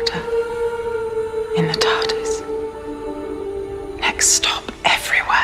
Doctor. In the TARDIS. Next stop, everywhere.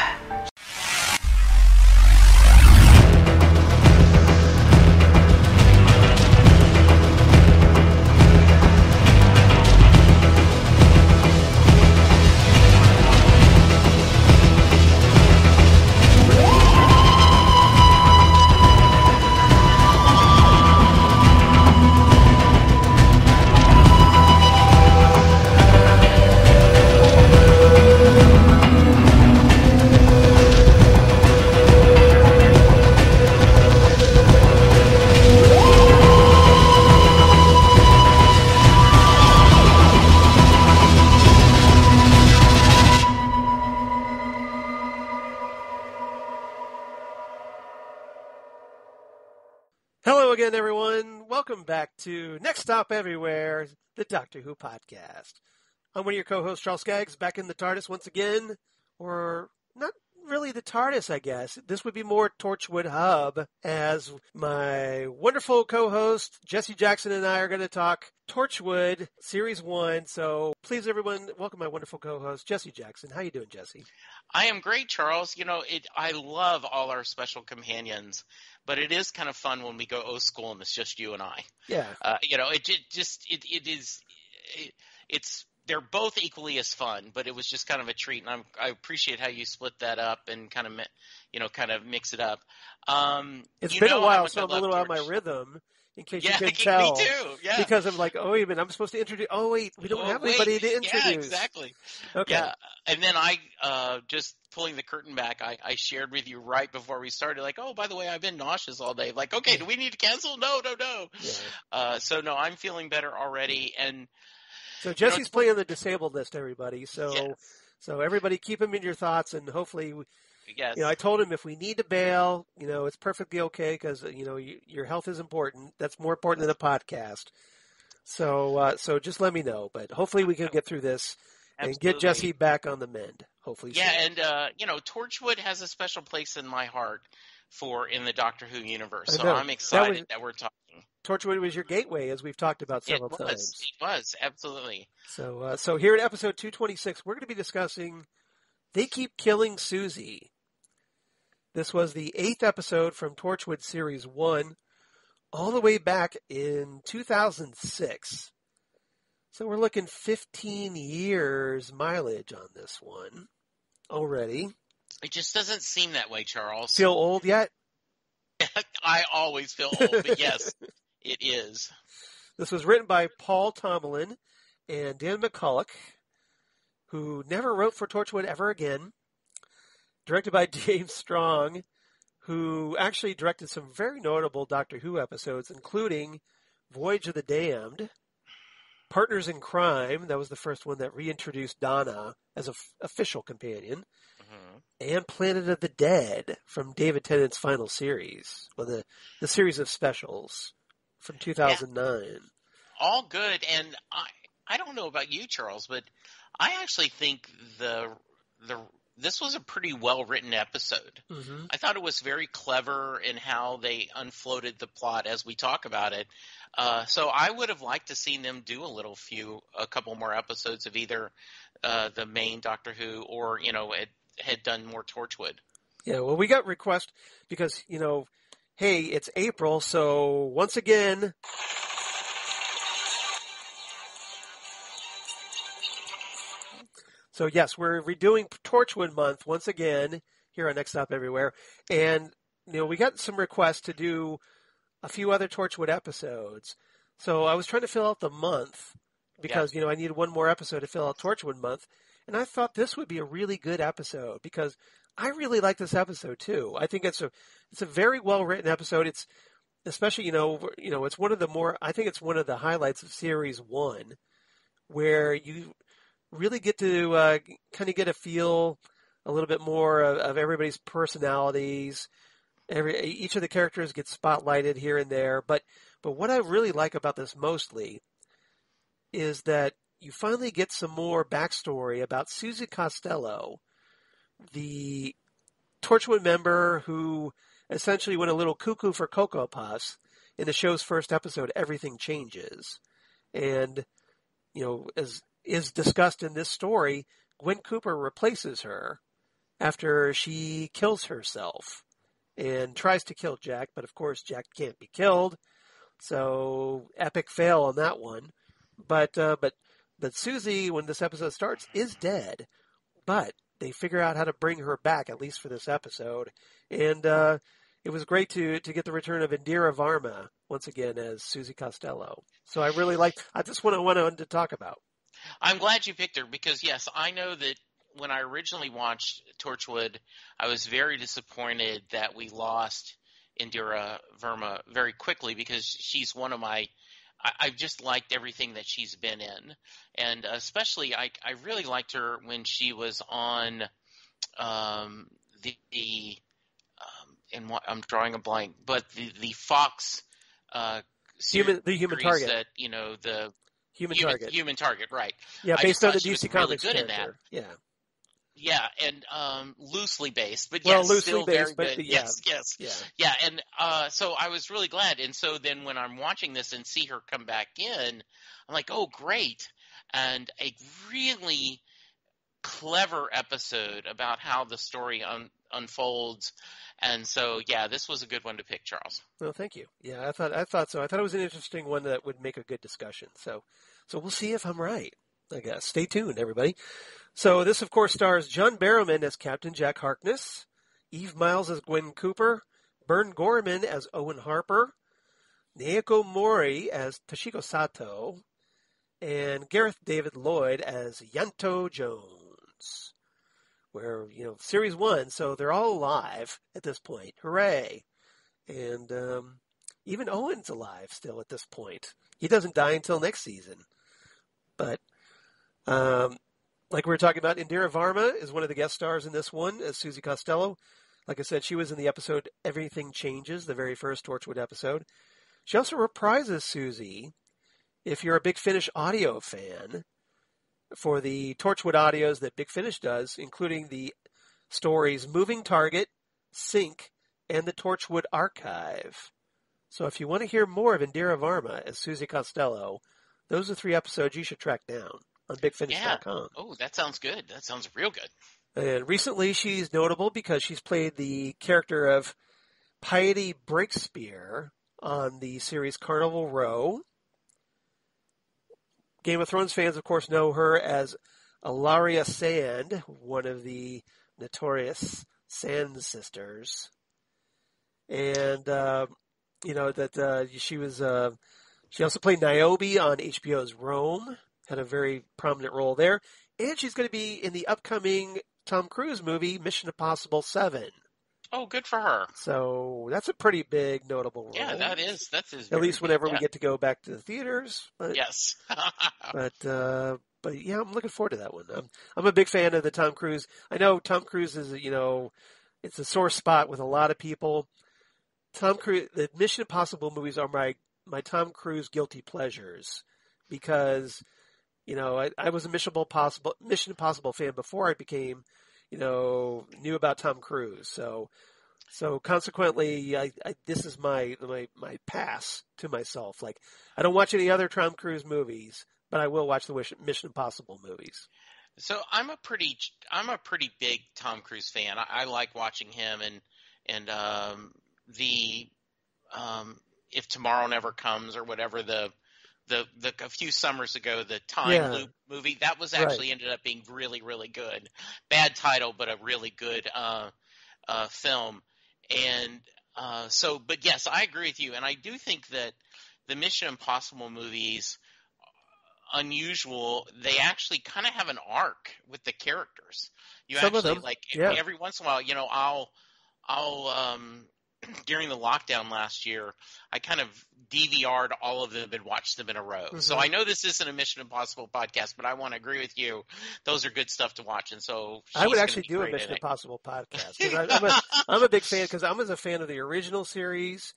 Hello again, everyone. Welcome back to Next Stop Everywhere, the Doctor Who podcast. I'm one of your co-hosts, Charles Skaggs, back in the TARDIS once again. Or not really the TARDIS, I guess. This would be more Torchwood Hub, as my wonderful co-host, Jesse Jackson, and I are going to talk Torchwood Series 1. So please, everyone, welcome my wonderful co-host, Jesse Jackson. How you doing, Jesse? I am great, Charles. You know, I love all our special companions, but it is kind of fun when we go old school and it's just you and I. Yeah. They're both equally as fun, but it was just kind of a treat, and I appreciate how you split that up and kind of mix it up. It's been a while, so I'm a little out of my rhythm. In case you can tell. Me too. Yeah. Because I'm like, oh, wait a minute, I'm supposed to introduce. Oh, wait, we don't have anybody to introduce. Yeah, exactly. Okay. Yeah. And then I, just pulling the curtain back, I shared with you right before we started, like, oh, by the way, I've been nauseous all day. Like, okay, do we need to cancel? No. Yeah. So no, I'm feeling better already. And so Jesse's playing the disabled list, everybody. So, yes. So everybody keep him in your thoughts, and hopefully. Yes. I told him if we need to bail, it's perfectly okay because, your health is important. That's more important than a podcast. So just let me know. But hopefully we can get through this and get Jesse back on the mend. Hopefully. Yeah, soon. and, Torchwood has a special place in my heart in the Doctor Who universe. So know. I'm excited that we're talking. Torchwood was your gateway, as we've talked about several times. It was, absolutely. So here in episode 226, we're going to be discussing They Keep Killing Suzie. This was the 8th episode from Torchwood Series 1, all the way back in 2006. So we're looking 15 years mileage on this one already. It just doesn't seem that way, Charles. Feel old yet? I always feel old, but yes, it is. This was written by Paul Tomlin and Dan McCulloch, who never wrote for Torchwood ever again. Directed by James Strong, who actually directed some very notable Doctor Who episodes, including Voyage of the Damned, Partners in Crime, that was the first one that reintroduced Donna as an official companion, and Planet of the Dead from David Tennant's final series, the series of specials from 2009. Yeah. All good, and I don't know about you, Charles, but I actually think this was a pretty well-written episode. Mm-hmm. I thought it was very clever in how they unfloated the plot as we talk about it. So I would have liked to seen them do a couple more episodes of either the main Doctor Who or, had done more Torchwood. Yeah, well, we got requests because, hey, it's April, so once again... So, yes, we're redoing Torchwood Month once again here on Next Stop Everywhere. And, we got some requests to do a few other Torchwood episodes. So I was trying to fill out the month because, I needed one more episode to fill out Torchwood Month. And I thought this would be a really good episode because I really like this episode, too. I think it's a very well-written episode. It's especially, it's one of the highlights of Series 1 where you really get to kind of get a feel a little bit more of everybody's personalities. Each of the characters gets spotlighted here and there. But what I really like about this mostly is that you finally get some more backstory about Suzie Costello, the Torchwood member who essentially went a little cuckoo for Cocoa Puffs in the show's first episode, Everything Changes. And as is discussed in this story, Gwen Cooper replaces her after she kills herself and tries to kill Jack, but of course Jack can't be killed. So epic fail on that one. But Suzie, when this episode starts, is dead. But they figure out how to bring her back, at least for this episode. And it was great to get the return of Indira Varma once again as Suzie Costello. So I really that's what I wanted to talk about. I'm glad you picked her because, yes, I know that when I originally watched Torchwood, I was very disappointed that we lost Indira Varma very quickly because she's one of my – I've just liked everything that she's been in. And especially I really liked her when she was on I'm drawing a blank, but the Fox series the Human Target. That, the Human Target, right. Yeah, based on the she was DC really Comics good character. in that. Yeah. Yeah, and loosely based, but well, yes, loosely still based, very but good. yeah. Yes. Yeah. Yeah, and so I was really glad. And so then when I'm watching this and see her come back in, I'm like, oh, great. And a really clever episode about how the story unfolds. And so, yeah, this was a good one to pick, Charles. Well, thank you. Yeah, I thought so. I thought it was an interesting one that would make a good discussion. So we'll see if I'm right, I guess. Stay tuned, everybody. So this, of course, stars John Barrowman as Captain Jack Harkness, Eve Myles as Gwen Cooper, Bern Gorman as Owen Harper, Naoko Mori as Toshiko Sato, and Gareth David Lloyd as Yanto Jones. Where, Series 1, so they're all alive at this point. Hooray. And even Owen's alive still at this point. He doesn't die until next season. But, like we were talking about, Indira Varma is one of the guest stars in this one as Suzie Costello. Like I said, she was in the episode Everything Changes, the very first Torchwood episode. She also reprises Suzie, if you're a Big Finish audio fan, for the Torchwood audios that Big Finish does, including the stories Moving Target, Sync, and the Torchwood Archive. So if you want to hear more of Indira Varma as Suzie Costello, those are 3 episodes you should track down on BigFinish.com. Yeah. Oh, that sounds good. That sounds real good. And recently she's notable because she's played the character of Piety Breakspear on the series Carnival Row. Game of Thrones fans, of course, know her as Ilaria Sand, one of the notorious Sand sisters. And, she also played Niobe on HBO's Rome, had a very prominent role there. And she's going to be in the upcoming Tom Cruise movie, Mission Impossible 7. Oh, good for her. So that's a pretty big, notable role. Yeah, that is. That's at least whenever we get to go back to the theaters. But, yes. but yeah, I'm looking forward to that one. I'm a big fan of the Tom Cruise. I know Tom Cruise is, it's a sore spot with a lot of people. Tom Cruise, the Mission Impossible movies are my Tom Cruise guilty pleasures because, I was a Mission Impossible fan before I became, knew about Tom Cruise. So consequently, this is my pass to myself. Like, I don't watch any other Tom Cruise movies, but I will watch the Mission Impossible movies. So I'm a pretty big Tom Cruise fan. I like watching him and If Tomorrow Never Comes or whatever the a few summers ago, the Time Loop movie, that was actually ended up being really, really good. Bad title, but a really good film. And but yes, I agree with you. And I do think that the Mission Impossible movies, unusual, they actually kind of have an arc with the characters. Some of them, every once in a while, I'll during the lockdown last year, I kind of DVR'd all of them and watched them in a row. Mm-hmm. So I know this isn't a Mission Impossible podcast, but I want to agree with you. Those are good stuff to watch. And so I would actually do a Mission Impossible podcast. I'm a big fan because I was a fan of the original series.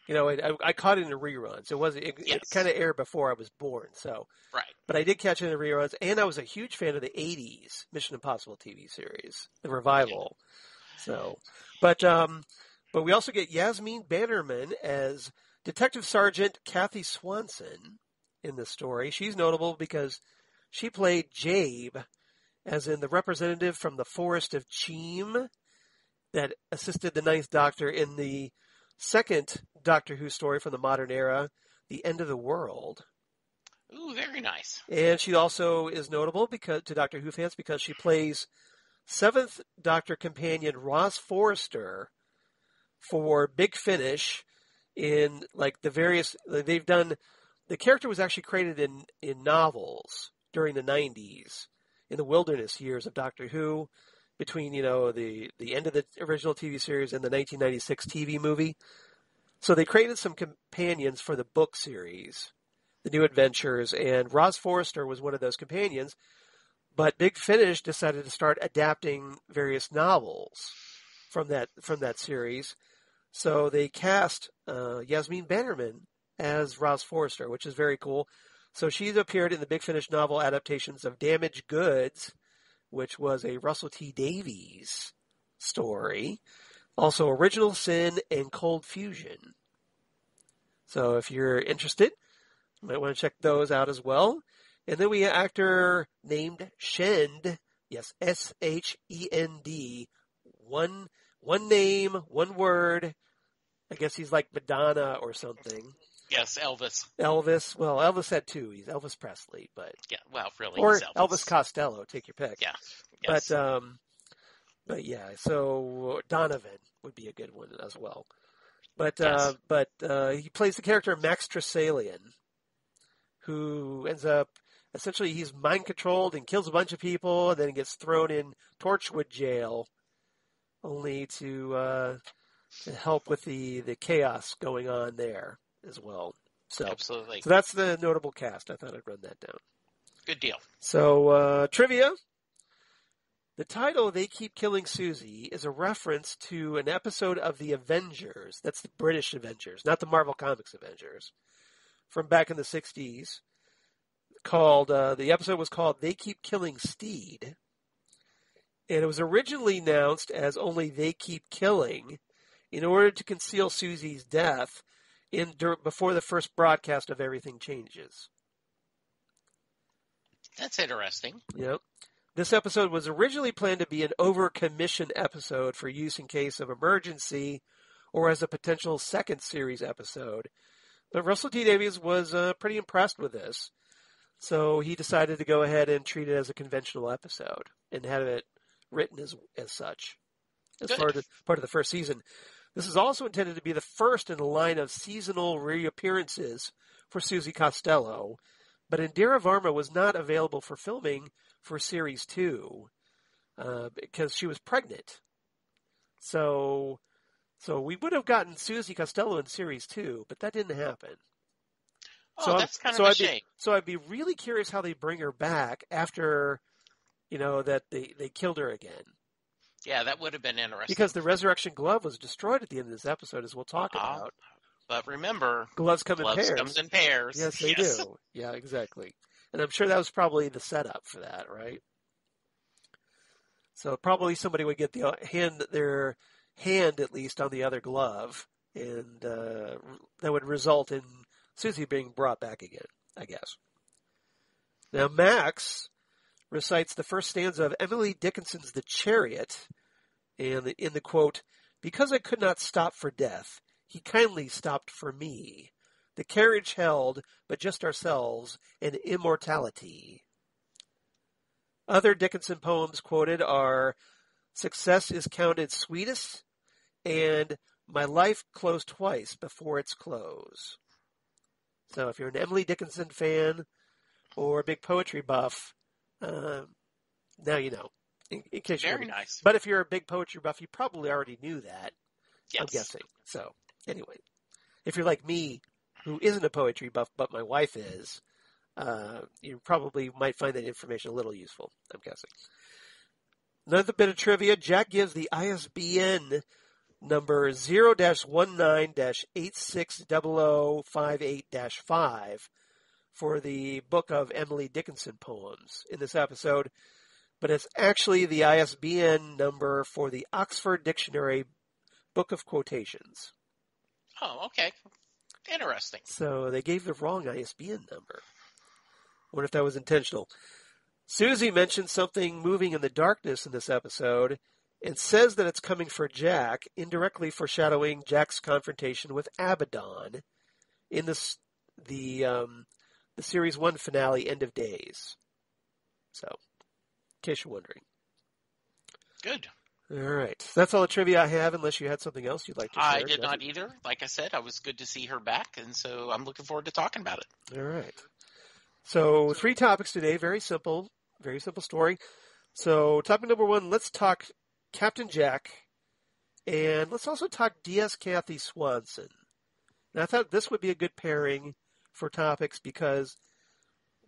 I caught it in the reruns. It kind of aired before I was born. So, right. But I did catch it in the reruns, and I was a huge fan of the '80s Mission Impossible TV series, the revival. Yeah. So, but we also get Yasmin Bannerman as Detective Sergeant Kathy Swanson, in this story. She's notable because she played Jabe, as in the representative from the Forest of Cheam that assisted the Ninth Doctor in the second Doctor Who story from the modern era, The End of the World. Ooh, very nice. And she also is notable to Doctor Who fans because she plays Seventh Doctor companion Ross Forrester for Big Finish in like the various they've done. The character was actually created in novels during the 90s in the wilderness years of Doctor Who, between the end of the original TV series and the 1996 TV movie. So they created some companions for the book series, The New Adventures, and Ross Forrester was one of those companions. But Big Finish decided to start adapting various novels from that series. So they cast Yasmin Bannerman as Ross Forrester, which is very cool. So she's appeared in the Big Finish novel adaptations of Damaged Goods, which was a Russell T Davies story. Also Original Sin and Cold Fusion. So if you're interested, you might want to check those out as well. And then we have an actor named Shend. Yes, Shend. One name, one word. I guess he's like Madonna or something. Yes, Elvis. Elvis. Well, Elvis had two. He's Elvis Presley, but yeah. Well, really, or he's Elvis Costello. Take your pick. Yeah. Yes. But yeah. So Donovan would be a good one as well. But Yes. He plays the character Max Tressalian, who ends up essentially he's mind controlled and kills a bunch of people, and then he gets thrown in Torchwood jail, only to help with the chaos going on there as well. So Absolutely. So that's the notable cast. I thought I'd run that down. Good deal. So trivia. The title, They Keep Killing Suzie, is a reference to an episode of The Avengers. That's the British Avengers, not the Marvel Comics Avengers, from back in the 60s. The episode was called They Keep Killing Steed. And it was originally announced as only They Keep Killing in order to conceal Suzie's death before the first broadcast of Everything Changes. That's interesting. Yep. This episode was originally planned to be an over-commission episode for use in case of emergency or as a potential second series episode. But Russell T Davies was pretty impressed with this. So he decided to go ahead and treat it as a conventional episode and have it written as such, as part of the first season. This is also intended to be the first in a line of seasonal reappearances for Suzie Costello, but Indira Varma was not available for filming for Series 2 because she was pregnant. So we would have gotten Suzie Costello in Series 2, but that didn't happen. Oh, that's kind of a shame. So I'd be really curious how they bring her back after, that they killed her again. Yeah, that would have been interesting. Because the Resurrection Glove was destroyed at the end of this episode, as we'll talk about. But remember, gloves come in pairs. Yes, they do. Yeah, exactly. And I'm sure that was probably the setup for that, right? So probably somebody would get their hand at least on the other glove, and that would result in Suzie being brought back again, I guess. Now, Max recites the first stanza of Emily Dickinson's The Chariot, and in the quote, "Because I could not stop for death, he kindly stopped for me. The carriage held, but just ourselves, and immortality." Other Dickinson poems quoted are "Success is counted sweetest" and "My life closed twice before its close." So if you're an Emily Dickinson fan or a big poetry buff, now you know. In case Very nice. But if you're a big poetry buff, you probably already knew that. Yes. I'm guessing. So anyway, if you're like me, who isn't a poetry buff, but my wife is, you probably might find that information a little useful, I'm guessing. Another bit of trivia, Jack gives the ISBN number 0-19-860058-5 for the book of Emily Dickinson poems in this episode, but it's actually the ISBN number for the Oxford Dictionary Book of Quotations. Oh, okay. Interesting. So they gave the wrong ISBN number. I wonder if that was intentional. Suzie mentions something moving in the darkness in this episode and says that it's coming for Jack, indirectly foreshadowing Jack's confrontation with Abaddon in the Series 1 finale, End of Days. So, in case you're wondering. Good. All right. That's all the trivia I have, unless you had something else you'd like to share. I did not either. Like I said, it was good to see her back, and so I'm looking forward to talking about it. All right. So 3 topics today. Very simple story. So topic number 1, let's talk Captain Jack, and let's also talk DS Kathy Swanson. And I thought this would be a good pairing for topics because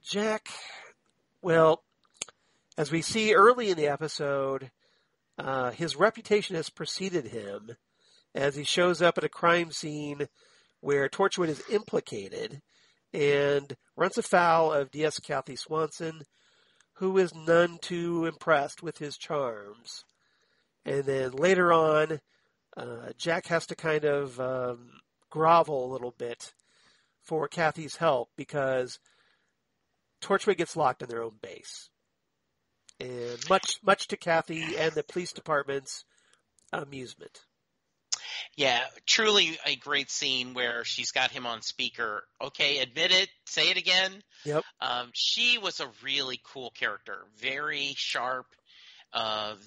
Jack, well, as we see early in the episode, his reputation has preceded him as he shows up at a crime scene where Torchwood is implicated and runs afoul of DS Kathy Swanson, who is none too impressed with his charms. And then later on, Jack has to kind of grovel a little bit for Kathy's help because Torchwood gets locked in their own base. And much to Kathy and the police department's amusement. Yeah, truly a great scene where she's got him on speaker. Okay, admit it, say it again. Yep. She was a really cool character. Very sharp,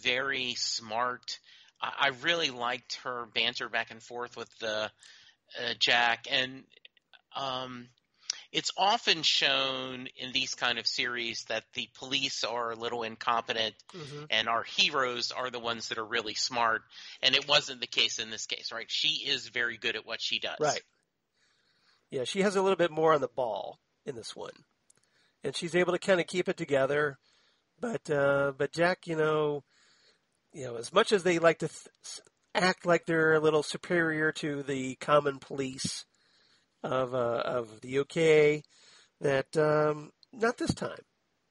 very smart. I really liked her banter back and forth with Jack. And it's often shown in these kind of series that the police are a little incompetent and our heroes are the ones that are really smart. And it wasn't the case in this case, right? She is very good at what she does. Right. Yeah, she has a little bit more on the ball in this one. And she's able to kind of keep it together. But Jack, as much as they like to act like they're a little superior to the common police of the UK, that not this time.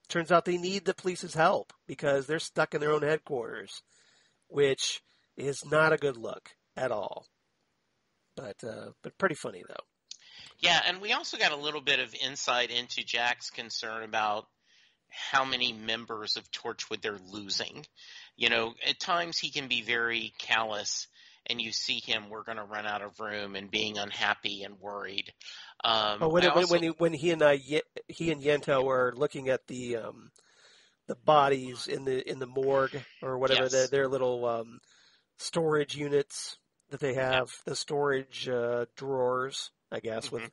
Turns out they need the police's help because they're stuck in their own headquarters, which is not a good look at all. But pretty funny though. Yeah, and we also got a little bit of insight into Jack's concern about how many members of Torchwood they're losing. At times he can be very callous, and you see him, we're going to run out of room, and being unhappy and worried. When he and Yento were looking at the bodies in the morgue or whatever, yes. their little storage units that they have, the storage drawers, I guess, with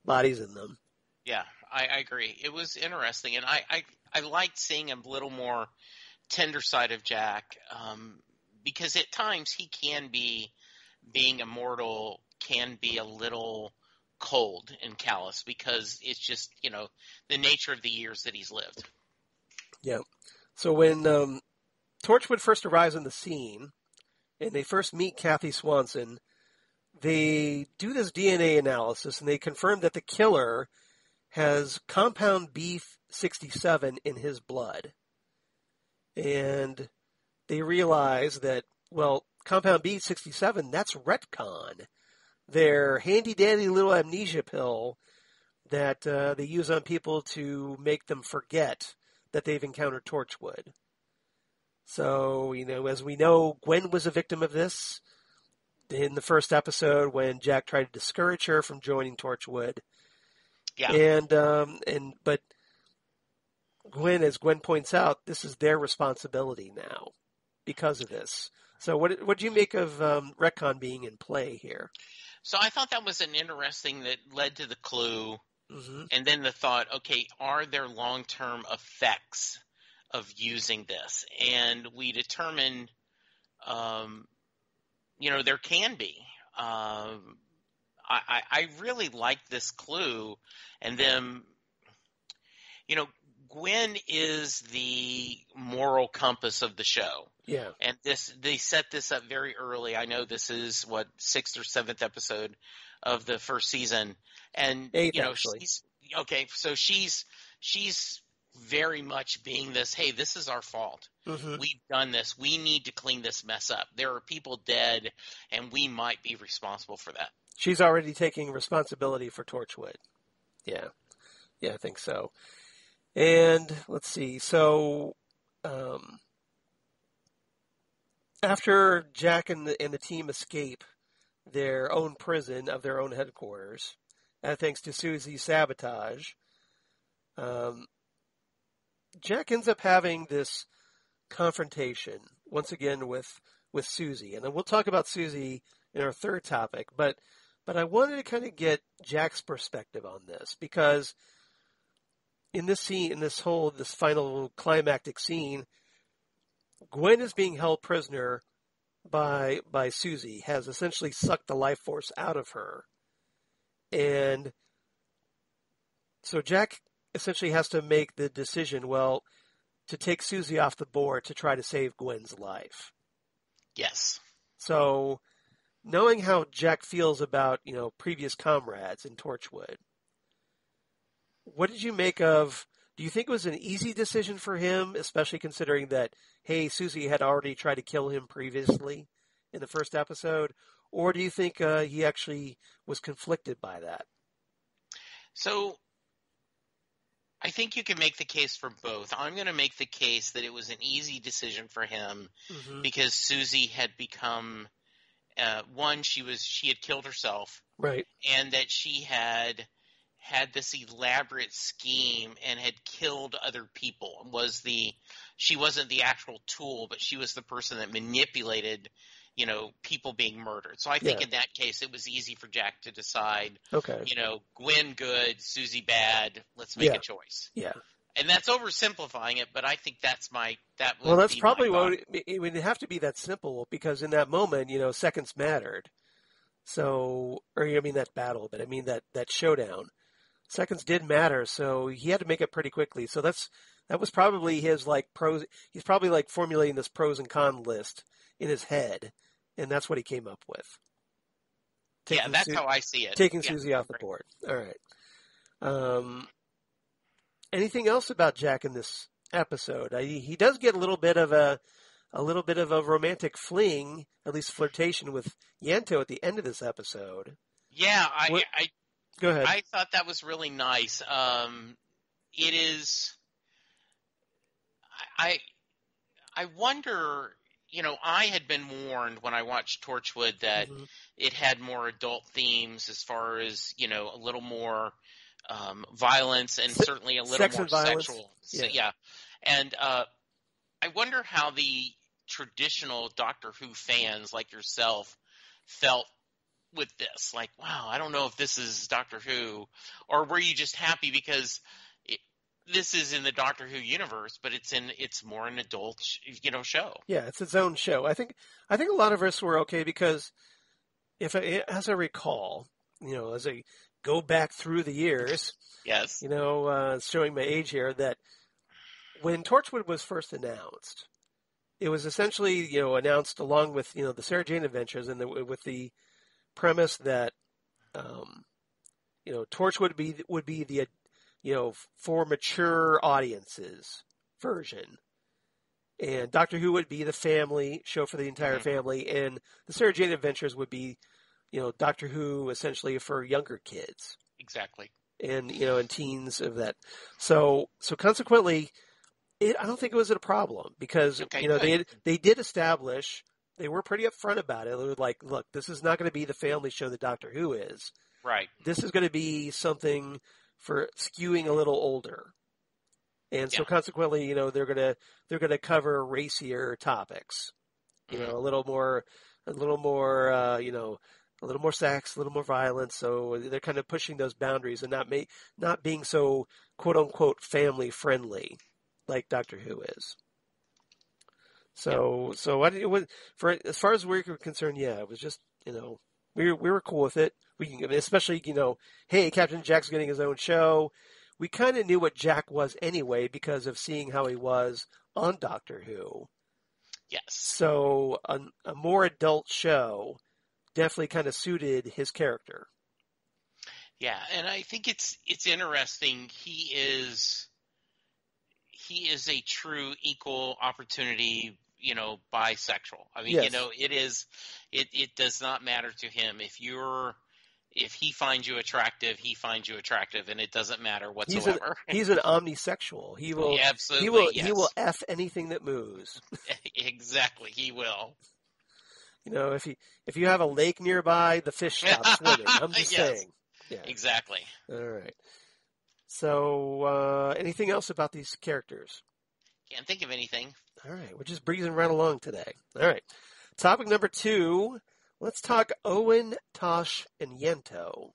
bodies in them. Yeah, I agree. It was interesting, and I liked seeing a little more tender side of Jack, because at times he can be, being immortal, can be a little cold and callous because it's just, the nature of the years that he's lived. Yeah. So when Torchwood first arrives on the scene and they first meet Kathy Swanson, they do this DNA analysis and they confirm that the killer has compound B67 in his blood. And they realize that, compound B67, that's retcon. Their handy-dandy little amnesia pill that they use on people to make them forget that they've encountered Torchwood. So, as we know, Gwen was a victim of this in the first episode when Jack tried to discourage her from joining Torchwood. Yeah. But Gwen, as Gwen points out, this is their responsibility now because of this. So what do you make of retcon being in play here? So I thought that was an interesting that led to the clue, and then the thought, okay, are there long-term effects of using this? And we determined, there can be. I really like this clue, and then, Gwen is the moral compass of the show. Yeah. And they set this up very early. I know this is 6th or 7th episode of the first season. And 8th, actually. She's very much being this, hey, this is our fault. We've done this. We need to clean this mess up. There are people dead and we might be responsible for that. She's already taking responsibility for Torchwood. Yeah. Yeah, I think so. And let's see. So, after Jack and the team escape their own prison of their own headquarters, thanks to Suzie's sabotage, Jack ends up having this confrontation once again with Suzie, and then we'll talk about Suzie in our third topic. But I wanted to kind of get Jack's perspective on this because in this scene, in this final climactic scene, Gwen is being held prisoner by Suzie, has essentially sucked the life force out of her, and so Jack essentially has to make the decision, well, to take Suzie off the board to try to save Gwen's life. Yes. So, knowing how Jack feels about, previous comrades in Torchwood, what did you make of, do you think it was an easy decision for him, especially considering that, hey, Suzie had already tried to kill him previously in the first episode, or do you think he actually was conflicted by that? So, I think you can make the case for both. I'm going to make the case that it was an easy decision for him because Suzie had become she had killed herself, right, and that she had this elaborate scheme and had killed other people. She wasn't the actual tool, but she was the person that manipulated people being murdered. So I think in that case, it was easy for Jack to decide, okay, Gwen good, Suzie bad, let's make a choice. Yeah. And that's oversimplifying it, but I think that's probably what it would have to be that simple because in that moment, seconds mattered. So, that battle, but I mean that showdown. Seconds did matter, so he had to make it pretty quickly. So that was probably his pros. He's probably formulating this pros and con list in his head. And that's what he came up with. That's how I see it. Taking Suzie off the board. All right. Anything else about Jack in this episode? He does get a little bit of a romantic fling, at least flirtation with Yanto at the end of this episode. Yeah, go ahead. I thought that was really nice. It is. I wonder. I had been warned when I watched Torchwood that it had more adult themes as far as, a little more violence and certainly a little more sexual. Yeah. And I wonder how the traditional Doctor Who fans like yourself felt with this. Like, wow, I don't know if this is Doctor Who, or were you just happy because this is in the Doctor Who universe, but it's more an adult, show. Yeah, it's its own show. I think a lot of us were okay because as I recall, as I go back through the years, yes, showing my age here, that when Torchwood was first announced, it was essentially, announced along with, the Sarah Jane Adventures and with the premise that, Torchwood would be the for mature audiences version. And Doctor Who would be the family show for the entire family, and the Sarah Jane Adventures would be, Doctor Who essentially for younger kids. Exactly. And, and teens of that. So consequently, I don't think it was a problem because, they did establish, they were pretty upfront about it. They were like, look, this is not going to be the family show that Doctor Who is. Right. This is going to be something for skewing a little older. And so consequently, they're gonna cover racier topics. A little more sex, a little more violence. So they're kind of pushing those boundaries and not being so quote unquote family friendly like Doctor Who is. So as far as we're concerned, it was just we were cool with it. We can, especially hey, Captain Jack's getting his own show. We kind of knew what Jack was anyway because of seeing how he was on Doctor Who. Yes. So a more adult show definitely kind of suited his character. Yeah, and I think it's interesting. He is a true equal opportunity, bisexual. I mean, yes. it does not matter to him if you're if he finds you attractive, he finds you attractive, and it doesn't matter He's whatsoever. an omnisexual. He will Absolutely, he will yes. F anything that moves. Exactly, he will. If you have a lake nearby, the fish stop swimming. I'm just Yes, saying. Yeah. exactly. All right. So, anything else about these characters? Can't think of anything. All right. We're just breezing right along today. All right. Topic number 2. Let's talk Owen, Tosh, and Yento.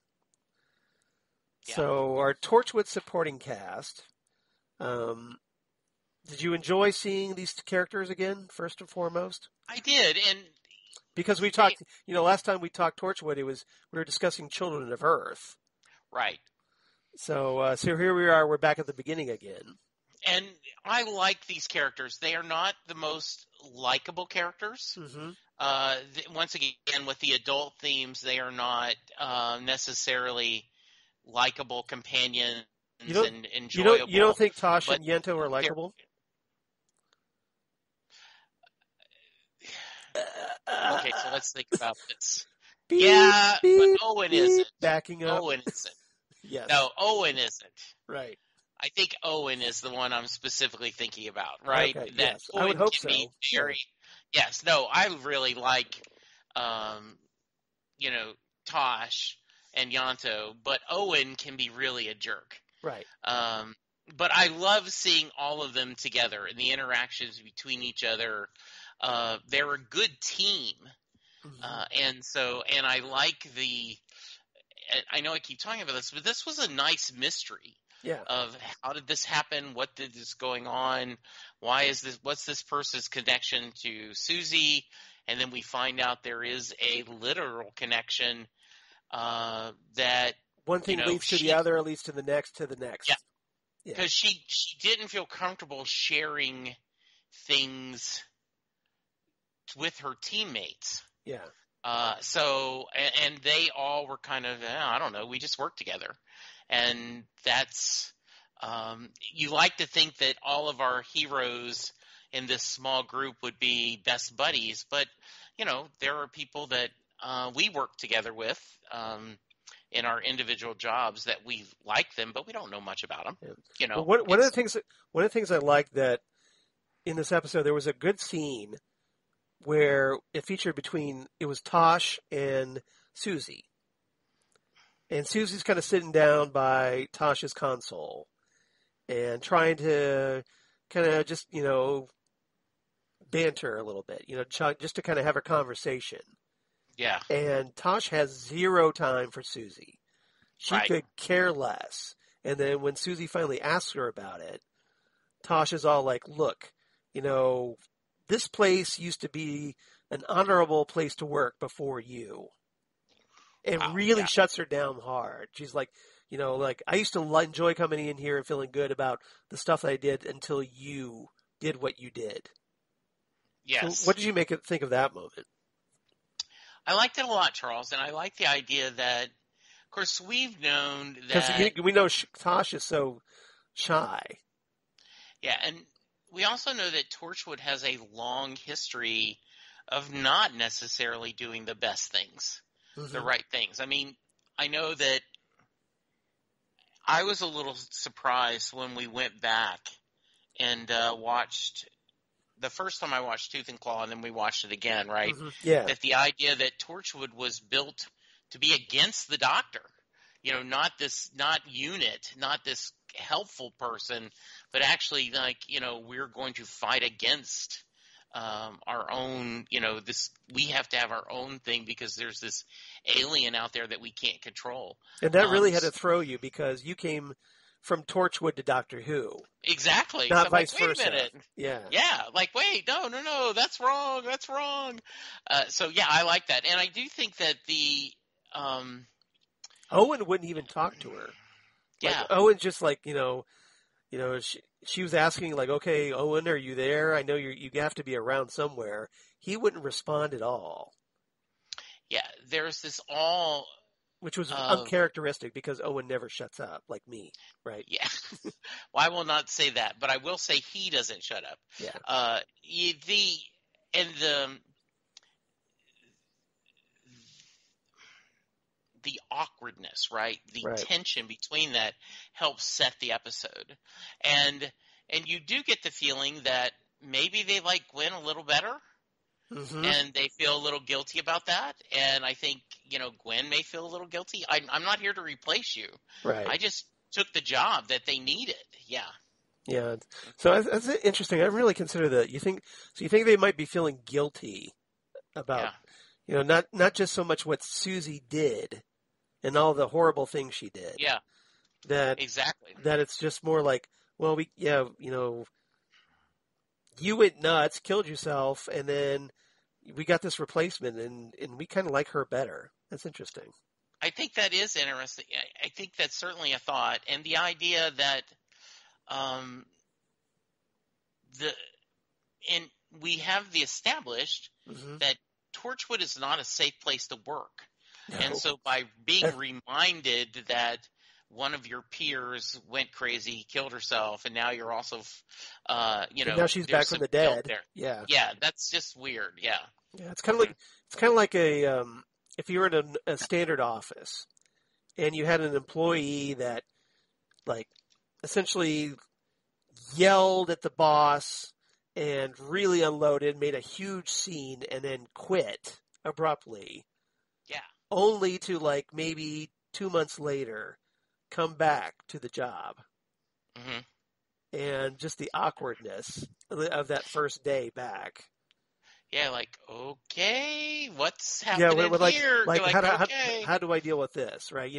Yeah. So, our Torchwood supporting cast. Did you enjoy seeing these characters again, first and foremost? I did, and because we talked, last time we talked Torchwood, we were discussing Children of Earth. Right. So here we are. We're back at the beginning again. And I like these characters. They are not the most likable characters. Mm-hmm. Once again, with the adult themes, they are not necessarily likable companions and enjoyable. You don't think Tosh and Yento are likable? Okay, so let's think about this. Beep, yeah, beep, but Owen beep, isn't. Backing up. Owen isn't. Yes. No, Owen isn't. Right. I think Owen is the one I'm specifically thinking about, right? Okay, that yes. Owen I would hope can so. be very, yeah. Yes, no, I really like, Tosh and Yonto, but Owen can be really a jerk. Right. But I love seeing all of them together and the interactions between each other. They're a good team. Mm-hmm. And I like I know I keep talking about this, but this was a nice mystery. Yeah. Of how did this happen? What did this going on? What's this person's connection to Suzie? And then we find out there is a literal connection, that one thing leads to the other, leads to the next, Yeah. Because she didn't feel comfortable sharing things with her teammates. Yeah. And they all were kind of, I don't know, we just worked together. And that's, you like to think that all of our heroes in this small group would be best buddies, but, there are people that we work together with in our individual jobs that we like them, but we don't know much about them. Yeah. One of the things I like that in this episode, there was a good scene where it featured it was Tosh and Suzie. And Susie's kind of sitting down by Tosh's console and trying to kind of just, banter a little bit, just to kind of have a conversation. Yeah. And Tosh has zero time for Suzie. She Right. could care less. And then when Suzie finally asks her about it, Tosh is all like, look, this place used to be an honorable place to work before you. And really shuts her down hard. She's like, I used to enjoy coming in here and feeling good about the stuff that I did until you did what you did. Yes. So what did you think of that moment? I liked it a lot, Charles, and I like the idea that, of course, we've known that... Because we know Tosh is so shy. Yeah, and we also know that Torchwood has a long history of not necessarily doing the best things. Mm-hmm. The right things. I mean, I know that I was a little surprised when we went back and watched the first time I watched Tooth and Claw, and then we watched it again, right? Mm-hmm. Yeah. That the idea that Torchwood was built to be against the Doctor, not Unit, not this helpful person, but actually we're going to fight against our own, we have to have our own thing because there's this alien out there that we can't control. And that really had to throw you because you came from Torchwood to Doctor Who. Exactly. Not so vice wait versa. A minute. Yeah. Yeah. Wait, no, that's wrong. So yeah, I like that. And I do think that Owen wouldn't even talk to her. Yeah. Owen's just like, she was asking like, okay, Owen, are you there? I know you have to be around somewhere. He wouldn't respond at all. Yeah. There's this which was uncharacteristic because Owen never shuts up like me, right? Yeah. Well, I will not say that, but I will say he doesn't shut up. Yeah. the awkwardness, right? The Right. tension between that helps set the episode. And you do get the feeling that maybe they like Gwen a little better. Mm-hmm. And they feel a little guilty about that. And I think, Gwen may feel a little guilty. I'm not here to replace you. Right. I just took the job that they needed. Yeah. Yeah. So that's interesting. I really consider that. You think they might be feeling guilty about, not just so much what Suzie did and all the horrible things she did. Yeah. That exactly. That it's just more like, well, you went nuts, killed yourself, and then we got this replacement, and we kind of like her better. That's interesting. I think that is interesting. I think that's certainly a thought, and the idea that we have the established that Torchwood is not a safe place to work, and so by being reminded that one of your peers went crazy, killed herself, and now you're also, now she's back from the dead. Yeah, that's just weird. Yeah, it's kind of like a if you were in a standard office and you had an employee that like essentially yelled at the boss and really unloaded, made a huge scene, and then quit abruptly. Yeah, only to like maybe 2 months later come back to the job. Mm-hmm. And just the awkwardness of that first day back. Yeah, like, okay, what's happening here? Like okay. how do I deal with this, right?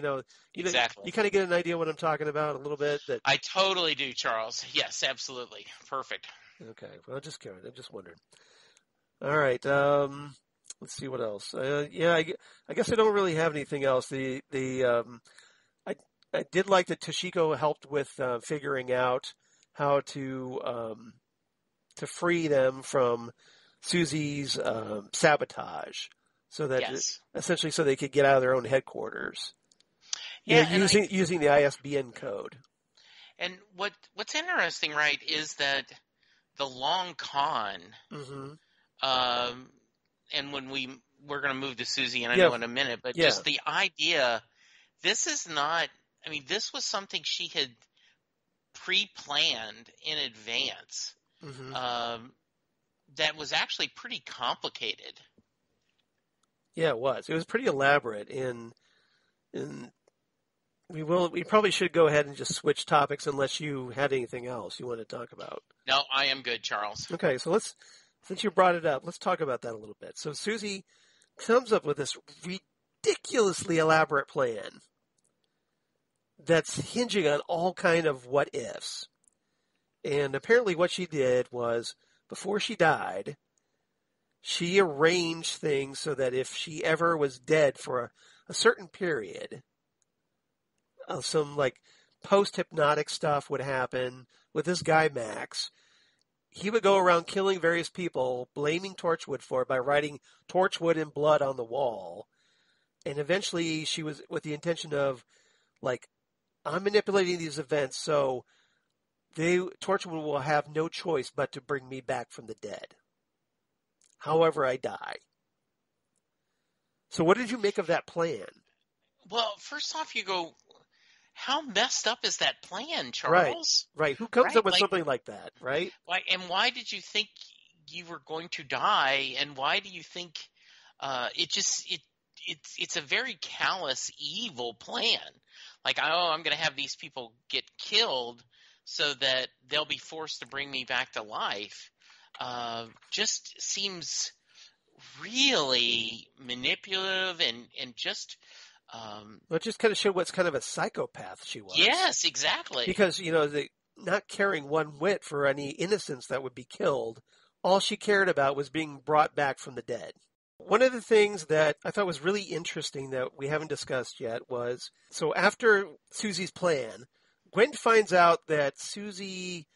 Exactly. You kind of get an idea what I'm talking about a little bit. That I totally do, Charles. Yes, absolutely. Perfect. Okay, well, just kidding. I just wondered. All right, let's see what else. I guess I don't really have anything else. I did like that Toshiko helped with figuring out how to free them from Suzie's sabotage, so that essentially so they could get out of their own headquarters. Yeah, using the ISBN code. And what's interesting, right, is that the long con. Mm-hmm. And when we're going to move to Suzie, and I know in a minute, but just the idea. This is not. I mean, this was something she had pre-planned in advance. Mm-hmm. That was actually pretty complicated. Yeah, it was. It was pretty elaborate, and we probably should go ahead and just switch topics unless you had anything else you want to talk about. No, I am good, Charles. Okay, so since you brought it up, let's talk about that a little bit. So Suzie comes up with this ridiculously elaborate plan that's hinging on all kind of what ifs. And apparently what she did was, before she died, she arranged things so that if she ever was dead for a certain period, some like post-hypnotic stuff would happen with this guy Max. He would go around killing various people, blaming Torchwood for it by writing Torchwood in blood on the wall. And eventually she was with the intention of, like, I'm manipulating these events so Torchwood will have no choice but to bring me back from the dead. However I die. So what did you make of that plan? Well, first off, you go, how messed up is that plan, Charles? Right. Who comes up with something like that, right? And why did you think you were going to die? And why do you think it's a very callous, evil plan? Like, I'm going to have these people get killed so that they'll be forced to bring me back to life. Just seems really manipulative and just well, it just kind of showed what's kind of a psychopath she was. Yes, exactly. Because, not caring one whit for any innocents that would be killed, all she cared about was being brought back from the dead. One of the things that I thought was really interesting that we haven't discussed yet was, so after Suzie's plan, Gwen finds out that Suzie,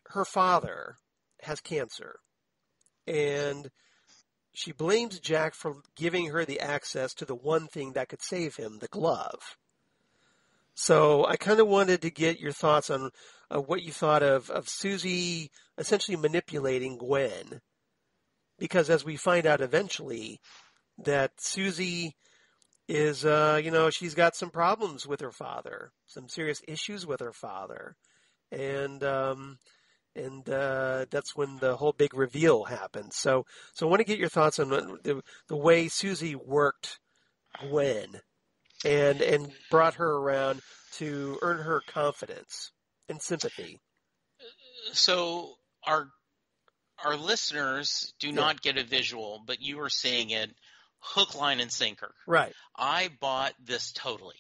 her father, has cancer. And she blames Jack for giving her the access to the one thing that could save him, the glove. So I kind of wanted to get your thoughts on what you thought of Suzie essentially manipulating Gwen. Because as we find out eventually, that Suzie is, she's got some problems with her father, some serious issues with her father. And that's when the whole big reveal happens. So I want to get your thoughts on the way Suzie worked Gwen and brought her around to earn her confidence and sympathy. So our listeners do not get a visual, but you are seeing it hook, line, and sinker. Right. I bought this totally.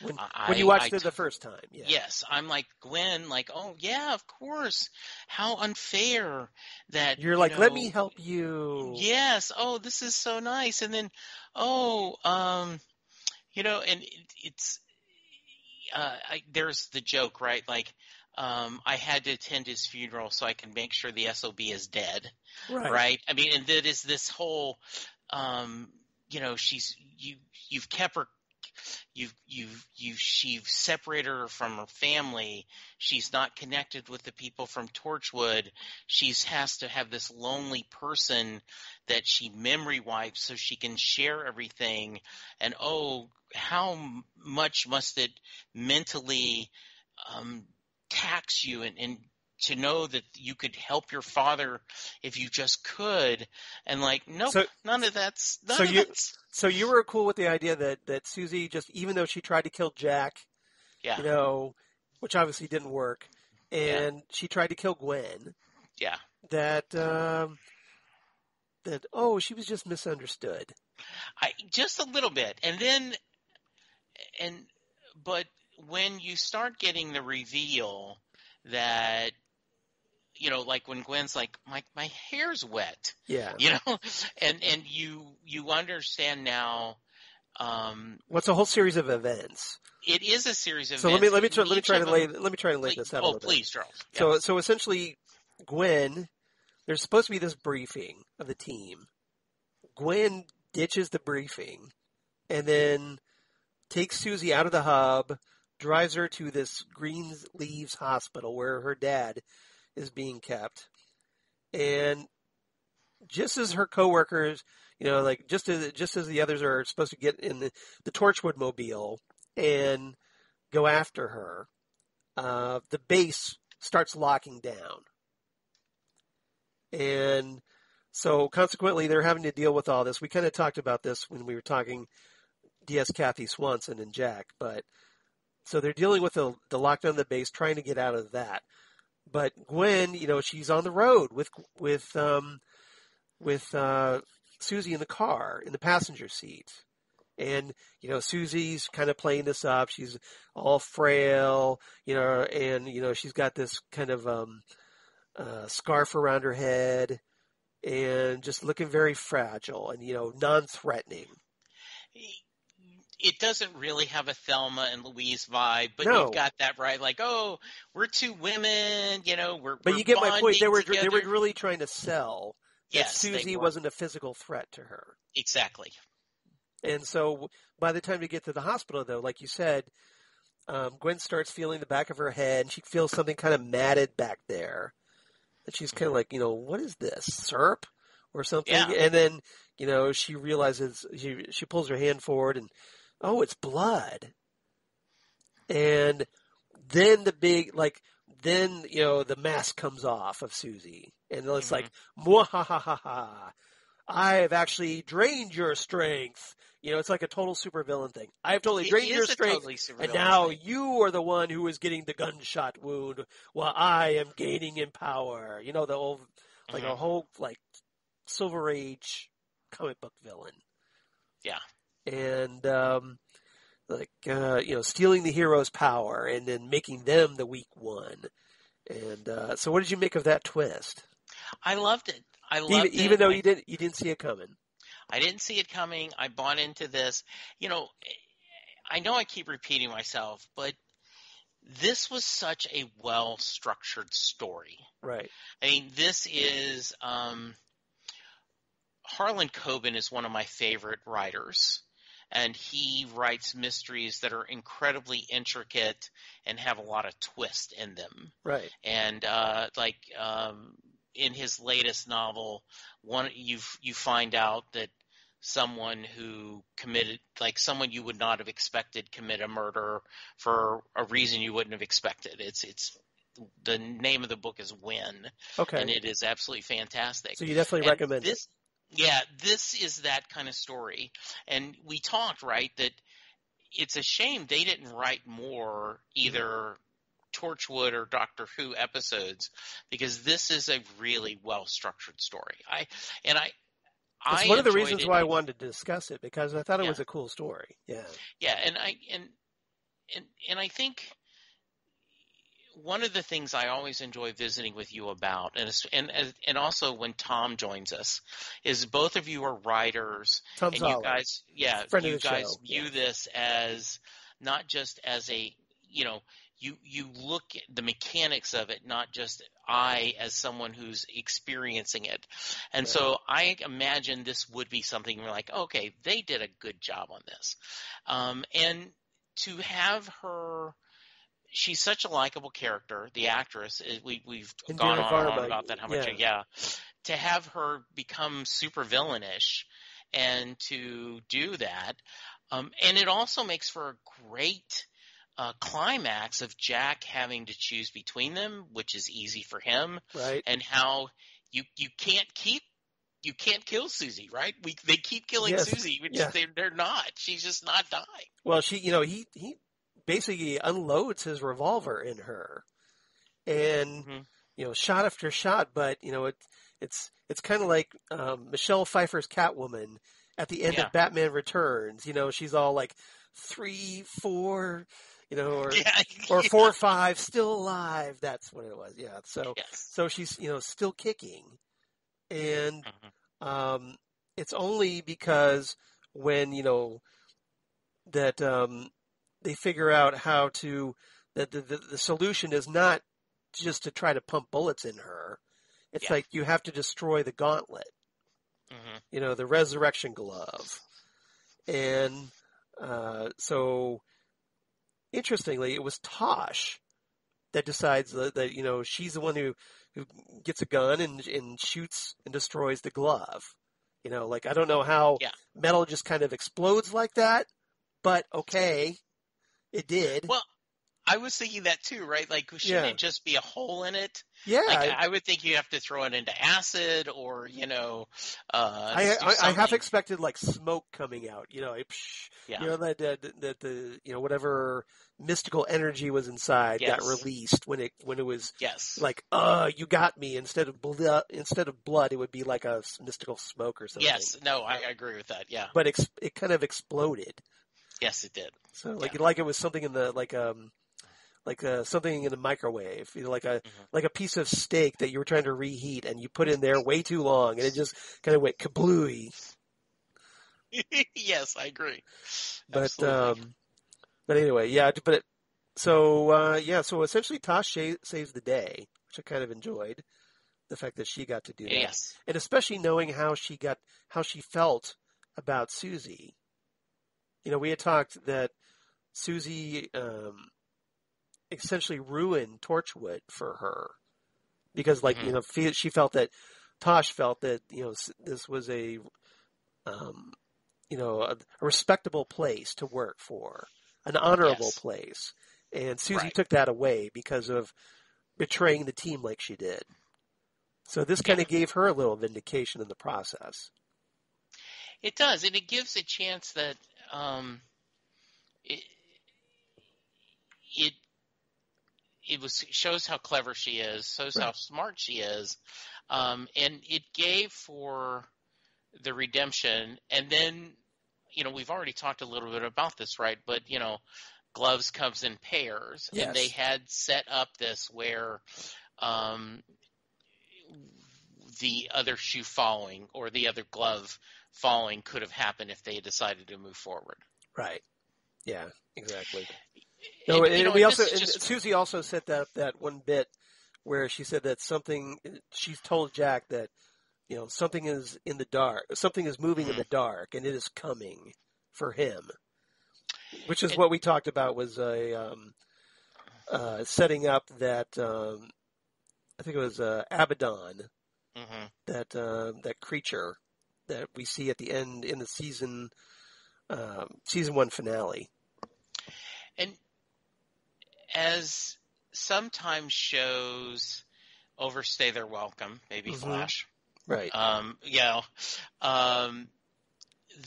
When you watched it the first time. Yeah. Yes. I'm like, Gwen, like, oh, yeah, of course. How unfair that you're like, let me help you. Yes. Oh, this is so nice. And then, and it's there's the joke, right? Like, I had to attend his funeral so I can make sure the SOB is dead. Right. I mean, and that is this whole, you've kept her, you've separated her from her family. She's not connected with the people from Torchwood. She's has to have this lonely person that she memory wipes so she can share everything. And how much must it mentally, tax you and to know that you could help your father if you just could, and like, nope, none of that's. So you were cool with the idea that Suzie, just even though she tried to kill Jack, which obviously didn't work, and she tried to kill Gwen, that she was just misunderstood. Just a little bit, but when you start getting the reveal that, like when Gwen's like, my hair's wet, and you understand now. What's a whole series of events? It is a series of events. So let me try to lay this out a little bit. Please, Charles. So essentially, Gwen, there's supposed to be this briefing of the team. Gwen ditches the briefing, and then takes Suzie out of the hub, drives her to this Greenleaves hospital where her dad is being kept. And just as her coworkers, just as the others are supposed to get in the Torchwood mobile and go after her, the base starts locking down. And so consequently, they're having to deal with all this. We kind of talked about this when we were talking DS Kathy Swanson and Jack, but so they're dealing with the lockdown of the base, trying to get out of that. But Gwen, she's on the road with Suzie in the car, in the passenger seat. And, Suzie's kind of playing this up. She's all frail, and, she's got this kind of scarf around her head and just looking very fragile and, non-threatening. It doesn't really have a Thelma and Louise vibe, but you've got that right. Like, we're two women, But you get my point. They were together. really trying to sell that Suzie wasn't a physical threat to her. Exactly. And so by the time you get to the hospital, though, like you said, Gwen starts feeling the back of her head, and she feels something kind of matted back there. And she's kind of like, what is this, syrup or something? Yeah. And then, she realizes, she pulls her hand forward and, it's blood. And then the mask comes off of Suzie. And it's like, mwahahaha, I have actually drained your strength. It's like a total supervillain thing. I've totally drained your strength, and now you are the one who is getting the gunshot wound while I am gaining in power. The old, like a whole, Silver Age comic book villain. Yeah. And, stealing the hero's power and then making them the weak one. And, so what did you make of that twist? I loved it. Even though you didn't see it coming. I didn't see it coming. I bought into this. I know I keep repeating myself, but this was such a well-structured story. Right. I mean, this is Harlan Coben is one of my favorite writers, and he writes mysteries that are incredibly intricate and have a lot of twist in them. Right. And in his latest novel, you find out that someone who committed, like someone you would not have expected commit a murder for a reason you wouldn't have expected. It's the name of the book is When, Okay. and it is absolutely fantastic. So you definitely recommend this, it. Yeah, this is that kind of story. And we talked, right, that it's a shame they didn't write more either Torchwood or Doctor Who episodes, because this is a really well-structured story. It's one of the enjoyed reasons it. why I wanted to discuss it, because I thought it Yeah. was a cool story. Yeah. Yeah, and I think one of the things I always enjoy visiting with you about, and also when Tom joins us, is both of you are writers, Tom and Zoller, friend of the you guys show. view Yeah. this as not just as a, you look at the mechanics of it, not just I as someone who's experiencing it. And Right. so I imagine this would be something we're like, okay, they did a good job on this. And to have her, she's such a likable character, the actress. We've gone Indira on and on Varma, about that, how much, to have her become super villainish and to do that. And it also makes for a great climax of Jack having to choose between them, which is easy for him, Right. and how you can't kill Suzie, right? They keep killing Yes. Suzie, which Yeah. they're not. She's just not dying. Well, he basically unloads his revolver in her, and shot after shot. But it's kind of like Michelle Pfeiffer's Catwoman at the end of Batman Returns. She's all like 3, 4, or 4 or 5, still alive. That's what it was. Yeah. So she's still kicking, and it's only because when that they figure out how to that the solution is not just to try to pump bullets in her. It's like you have to destroy the gauntlet. The resurrection glove. And so interestingly, it was Tosh that decides that she's the one who gets a gun and shoots and destroys the glove. I don't know how metal just kind of explodes like that, but okay, it did. Well, I was thinking that too, right? Like, shouldn't it just be a hole in it? Yeah. Like, I would think you have to throw it into acid or, I half expected like smoke coming out, that the whatever mystical energy was inside got released when it was like, you got me. Instead of blood, it would be like a mystical smoke or something. Yes, no, I agree with that. Yeah, but it kind of exploded. Yes, it did. So like it was something in the something in the microwave, like a piece of steak that you were trying to reheat and you put in there way too long and it just kind of went kablooey. Yes, I agree. But anyway, so essentially Tosh saves the day, which I kind of enjoyed, the fact that she got to do that. Yes. And especially knowing how she felt about Suzie. We had talked that Suzie essentially ruined Torchwood for her because, she felt that Tosh felt that this was a respectable place to work for, an honorable place, and Suzie took that away because of betraying the team like she did. So this kind of gave her a little vindication in the process. It does, and it gives a chance that shows how clever she is, shows how smart she is, and it gave for the redemption. And then, we've already talked a little bit about this, right? But gloves comes in pairs, and they had set up this where the other shoe falling or the other glove falling could have happened if they had decided to move forward. Right. Yeah, exactly. Suzie also set that one bit where she said that she told Jack that, something is in the dark, something is moving in the dark and it is coming for him, which is what we talked about was setting up that, I think it was Abaddon, that creature that we see at the end in the season 1 finale. And as sometimes shows overstay their welcome, maybe Flash. Right.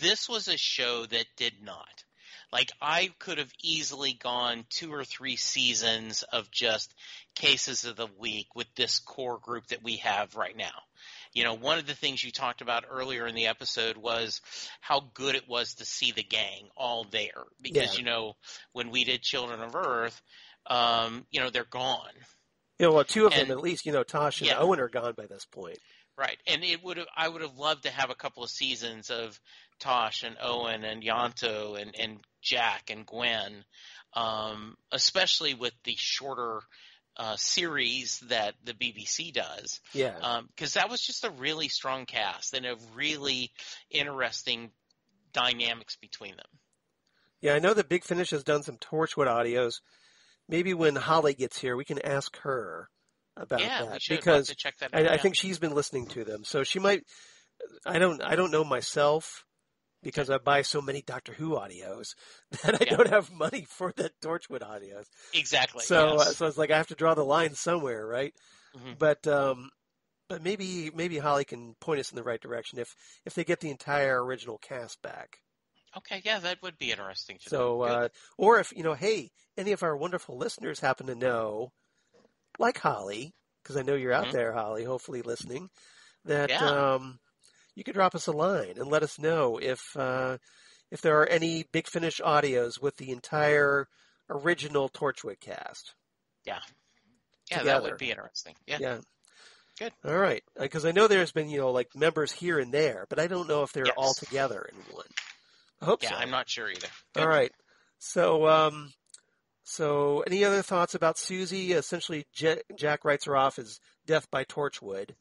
This was a show that did not. Like, I could have easily gone 2 or 3 seasons of just cases of the week with this core group that we have right now. You know, one of the things you talked about earlier in the episode was how good it was to see the gang all there. Because, you know, when we did Children of Earth, you know, they're gone. You know, well, 2 of them at least, you know, Tosh and Yeah. Owen are gone by this point. Right. And I would have loved to have a couple of seasons of Tosh and Owen and Yanto and Jack and Gwen, especially with the shorter series that the BBC does. Yeah. Because that was just a really strong cast and a really interesting dynamics between them. Yeah, I know that Big Finish has done some Torchwood audios. Maybe when Holly gets here, we can ask her about that, we should because love to check that out. I think she's been listening to them. So she might. I don't know myself, because I buy so many Doctor Who audios that I don't have money for the Torchwood audios. Exactly. So yes. so it's like I have to draw the line somewhere, right? Mhm. But maybe Holly can point us in the right direction if they get the entire original cast back. Okay, yeah, that would be interesting to know. So, or if, you know, hey, any of our wonderful listeners happen to know, like Holly, because I know you're out there, Holly, hopefully listening, that you could drop us a line and let us know if there are any Big Finish audios with the entire original Torchwood cast. Yeah, together. That would be interesting. Yeah. Good. All right, because I know there's been, you know, like members here and there, but I don't know if they're all together in one. I hope so. Yeah, I'm not sure either. Good. All right. So any other thoughts about Suzie? Essentially, Jack writes her off as death by Torchwood.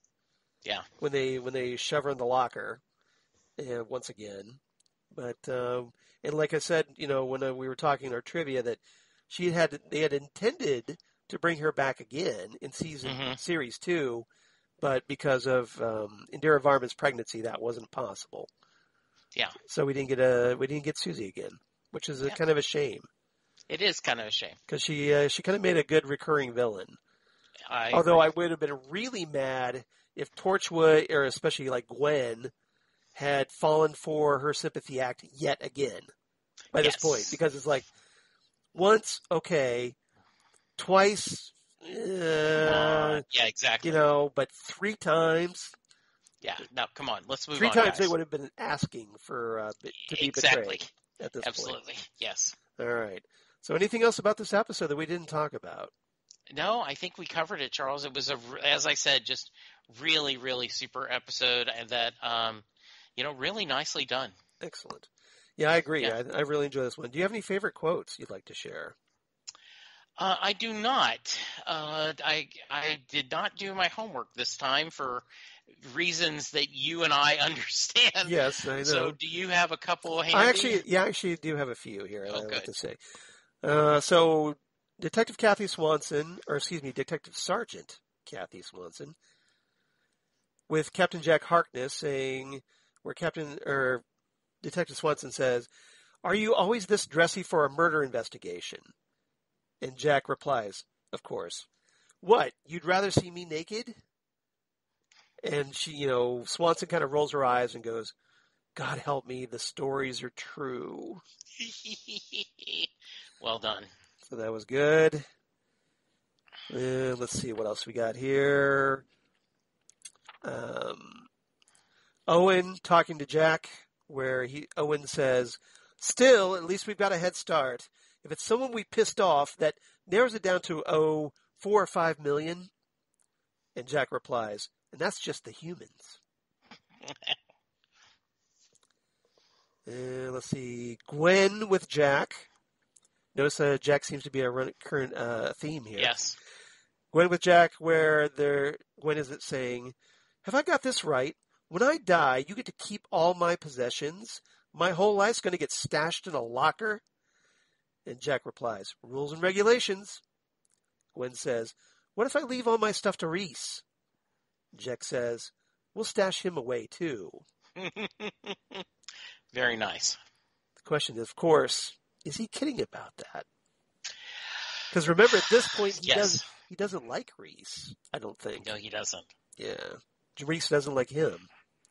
Yeah. When they shove her in the locker, once again. But and like I said, you know, when we were talking in our trivia, that they had intended to bring her back again in series 2, but because of Indira Varma's pregnancy, that wasn't possible. Yeah. So we didn't get Suzie again, which is kind of a shame. It is kind of a shame, because she kind of made a good recurring villain. Although I would have been really mad if Torchwood, or especially like Gwen, had fallen for her sympathy act yet again by this point, because it's like once okay, twice, yeah, exactly. You know, but 3 times. Yeah, now come on, let's move 3 on. 3 times guys. they would have been asking for to be betrayed at this point. Absolutely, yes. All right. So anything else about this episode that we didn't talk about? No, I think we covered it, Charles. It was as I said, just really, really super episode, and that you know, really nicely done. Excellent. Yeah, I agree. Yeah. I really enjoy this one. Do you have any favorite quotes you'd like to share? I do not. I did not do my homework this time for reasons that you and I understand. Yes, I know. So do you have a couple handy? I actually do have a few here I'd like to say. So Detective Sergeant Kathy Swanson with Captain Jack Harkness saying, where Detective Swanson says, "Are you always this dressy for a murder investigation?" And Jack replies, "Of course. What, you'd rather see me naked?" And she, you know, Swanson kind of rolls her eyes and goes, "God help me, the stories are true." Well done. So that was good. Let's see what else we got here. Owen talking to Jack, where Owen says, "Still, at least we've got a head start. If it's someone we pissed off, that narrows it down to, 4 or 5 million." And Jack replies, "And that's just the humans." Let's see. Gwen with Jack. Notice Jack seems to be a current theme here. Yes. Gwen with Jack, where Gwen is saying, "Have I got this right? When I die, you get to keep all my possessions? My whole life's going to get stashed in a locker?" And Jack replies, "Rules and regulations." Gwen says, "What if I leave all my stuff to Reese?" Jack says, "We'll stash him away too." Very nice. The question is, of course, is he kidding about that? Because remember, at this point, Yes. he doesn't like Reese, I don't think. No, he doesn't. Yeah. Reese doesn't like him.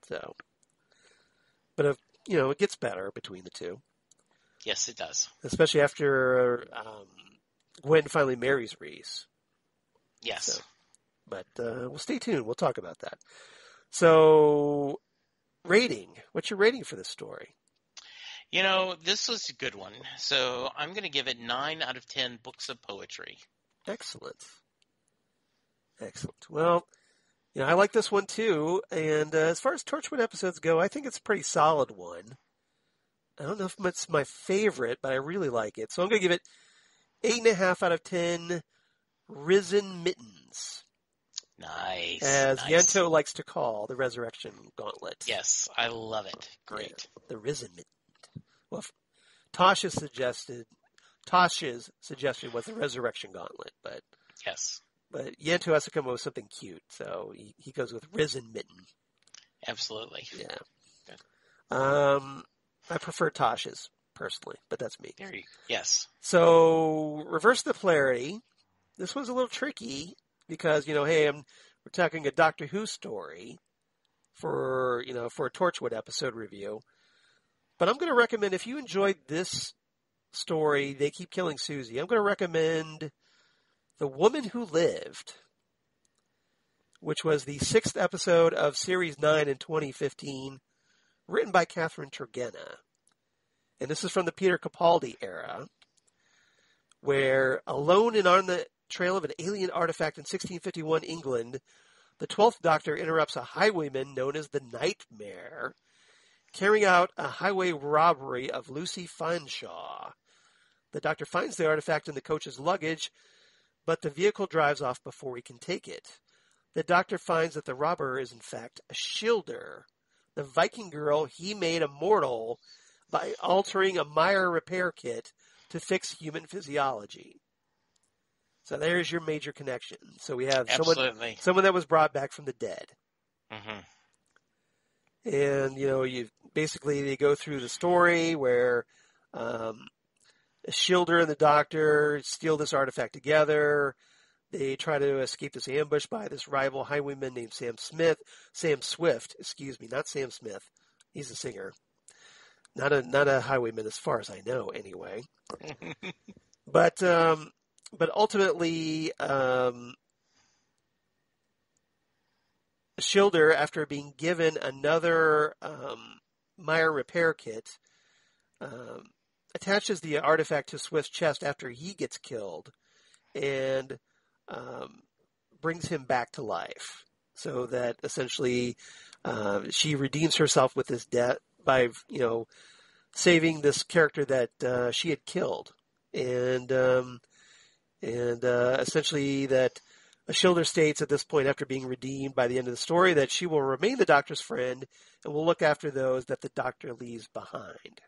So, but if, it gets better between the two. Yes, it does. Especially after Gwen finally marries Reese. Yes. So, but we'll stay tuned. We'll talk about that. So, rating. What's your rating for this story? This was a good one. So I'm going to give it 9 out of 10 books of poetry. Excellent. Well, I like this one too. And as far as Torchwood episodes go, I think it's a pretty solid one. I don't know if it's my favorite, but I really like it. So I'm going to give it 8.5 out of 10 Risen Mittens. Nice. As nice. Yento likes to call the Resurrection Gauntlet. Yes, I love it. Great. Yeah, the Risen Mittens. Well, Tosh's suggestion was the Resurrection Gauntlet, but yes, but Yento has to come up with something cute, so he goes with Risen Mitten. Absolutely. Yeah. Good. I prefer Tosh's personally, but that's me. Yes. So reverse the polarity. This one's a little tricky because hey, we're talking a Doctor Who story for a Torchwood episode review. But I'm going to recommend, if you enjoyed this story, They Keep Killing Suzie, I'm going to recommend The Woman Who Lived, which was the 6th episode of Series 9 in 2015, written by Catherine Turgena. And this is from the Peter Capaldi era, where alone and on the trail of an alien artifact in 1651 England, the 12th Doctor interrupts a highwayman known as the Nightmare, carrying out a highway robbery of Lucy Fanshawe. The Doctor finds the artifact in the coach's luggage, but the vehicle drives off before he can take it. The Doctor finds that the robber is in fact a Shilder, the Viking girl he made immortal by altering a Meyer repair kit to fix human physiology. So there's your major connection. So we have someone that was brought back from the dead. Mm-hmm. And, they go through the story where Shilder and the Doctor steal this artifact together. They try to escape this ambush by this rival highwayman named Sam Swift, not Sam Smith. He's a singer. Not a highwayman as far as I know, anyway. But ultimately, Shilder, after being given another Meyer repair kit, attaches the artifact to Swift's chest after he gets killed and brings him back to life. So that essentially she redeems herself with this death by, saving this character that she had killed. And essentially that Shilder states at this point, after being redeemed by the end of the story, that she will remain the Doctor's friend and will look after those that the Doctor leaves behind.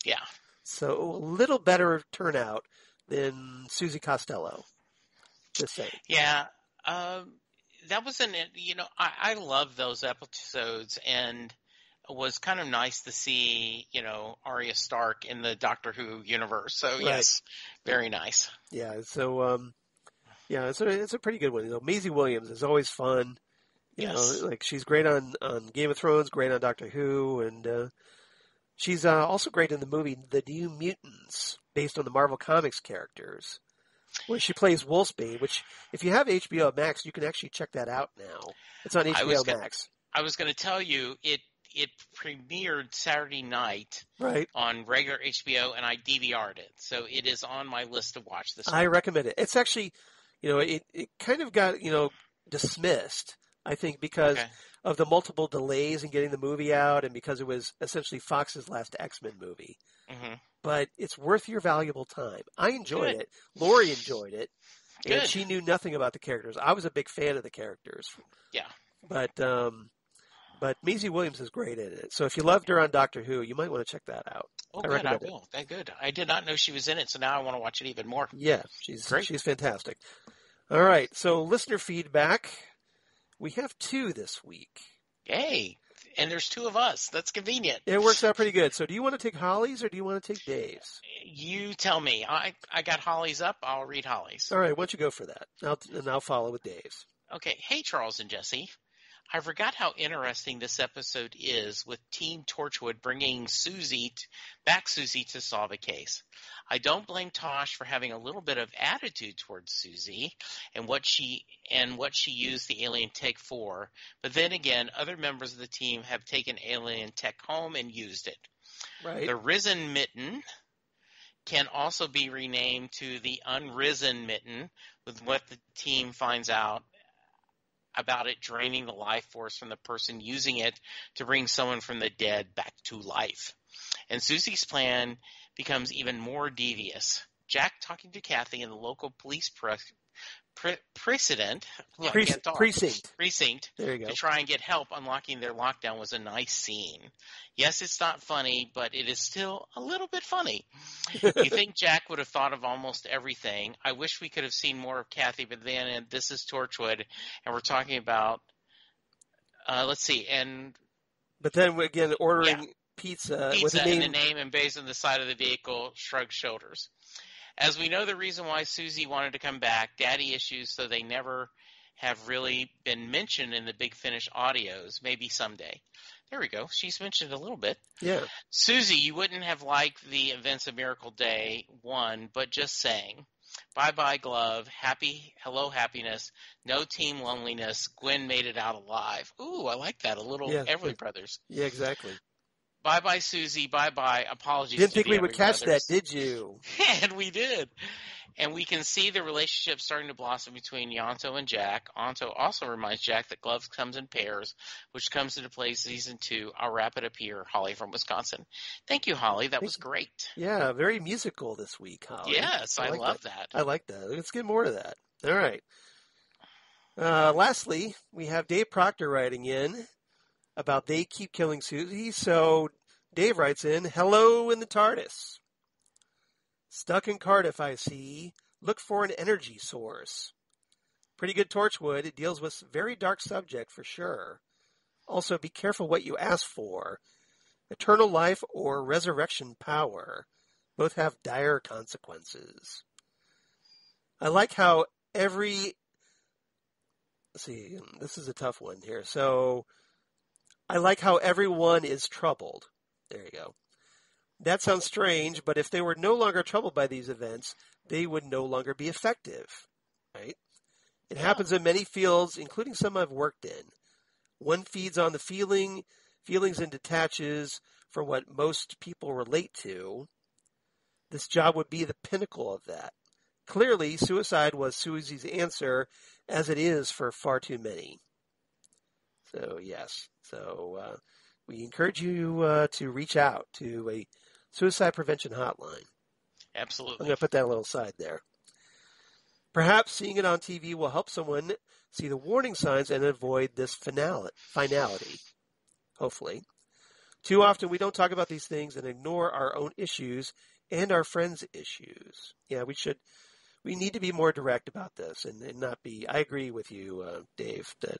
Yeah. So a little better turnout than Suzie Costello. Just saying. Yeah. That was I love those episodes, and it was kind of nice to see, Arya Stark in the Doctor Who universe. So, right. Yes, very nice. Yeah. So, it's a pretty good one. Maisie Williams is always fun. Yes. She's great on Game of Thrones, great on Doctor Who, and she's also great in the movie The New Mutants, based on the Marvel Comics characters, where she plays Wolfsbane, which, if you have HBO Max, you can actually check that out now. It's on HBO Max. I was going to tell you, it premiered Saturday night, right, on regular HBO, and I DVR'd it. So it is on my list to watch this week. I recommend it. It's actually, it kind of got, dismissed, I think, because of the multiple delays in getting the movie out and because it was essentially Fox's last X-Men movie. Mm-hmm. But it's worth your valuable time. I enjoyed it. Lori enjoyed it. Good. And she knew nothing about the characters. I was a big fan of the characters. Yeah. But Maisie Williams is great in it. So if you loved her on Doctor Who, you might want to check that out. Oh, good. I will. Good. I did not know she was in it, so now I want to watch it even more. Yeah, she's great. She's fantastic. All right. So listener feedback. We have 2 this week. Hey. And there's two of us. That's convenient. It works out pretty good. So do you want to take Holly's or do you want to take Dave's? You tell me. I got Holly's up. I'll read Holly's. All right, why don't you go for that? I'll follow with Dave's. Okay. Hey, Charles and Jesse. I forgot how interesting this episode is with Team Torchwood bringing back Suzie to solve a case. I don't blame Tosh for having a little bit of attitude towards Suzie and what she used the alien tech for, but then again, other members of the team have taken alien tech home and used it. Right. The Risen Mitten can also be renamed to the Unrisen Mitten with what the team finds out about it draining the life force from the person using it to bring someone from the dead back to life. And Suzie's plan becomes even more devious. Jack talking to Kathy in the local police precinct. There you go. To try and get help unlocking their lockdown was a nice scene. Yes, it's not funny, but it is still a little bit funny. You think Jack would have thought of almost everything. I wish we could have seen more of Kathy, but then and this is Torchwood, and we're talking about let's see, and but then again ordering pizza with a and the name emblazoned on the side of the vehicle, shrugged shoulders. As we know, the reason why Suzie wanted to come back, daddy issues, so they never have really been mentioned in the Big Finish audios. Maybe someday. There we go. She's mentioned a little bit. Yeah. Suzie, you wouldn't have liked the events of Miracle Day 1, but just saying. Bye-bye, Glove. Hello, happiness. No team loneliness. Gwen made it out alive. Ooh, I like that. A little Everly Brothers. Yeah, exactly. Bye-bye, Suzie. Bye-bye. Apologies. Didn't think we would Everly catch Brothers. that, did you? And we did. And we can see the relationship starting to blossom between Yonto and Jack. Yonto also reminds Jack that Gloves comes in pairs, which comes into play season 2. I'll wrap it up here. Holly from Wisconsin. Thank you, Holly. That was great. Yeah, very musical this week, Holly. Yes, I love that. I like that. Let's get more of that. All right. Lastly, we have Dave Proctor writing in about they keep killing Suzie. So Dave writes in, hello in the TARDIS. Stuck in Cardiff, I see. Look for an energy source. Pretty good Torchwood. It deals with a very dark subject for sure. Also, be careful what you ask for. Eternal life or resurrection power. Both have dire consequences. I like how this is a tough one here. So, I like how everyone is troubled. There you go. That sounds strange, but if they were no longer troubled by these events, they would no longer be effective, right? It happens in many fields, including some I've worked in. One feeds on the feelings and detaches from what most people relate to. This job would be the pinnacle of that. Clearly, suicide was Suzie's answer, as it is for far too many. So, yes. So, we encourage you to reach out to a suicide prevention hotline. Absolutely. I'm going to put that a little side there. Perhaps seeing it on TV will help someone see the warning signs and avoid this finality. Hopefully. Too often we don't talk about these things and ignore our own issues and our friends' issues. Yeah, we need to be more direct about this and not be, I agree with you, Dave, that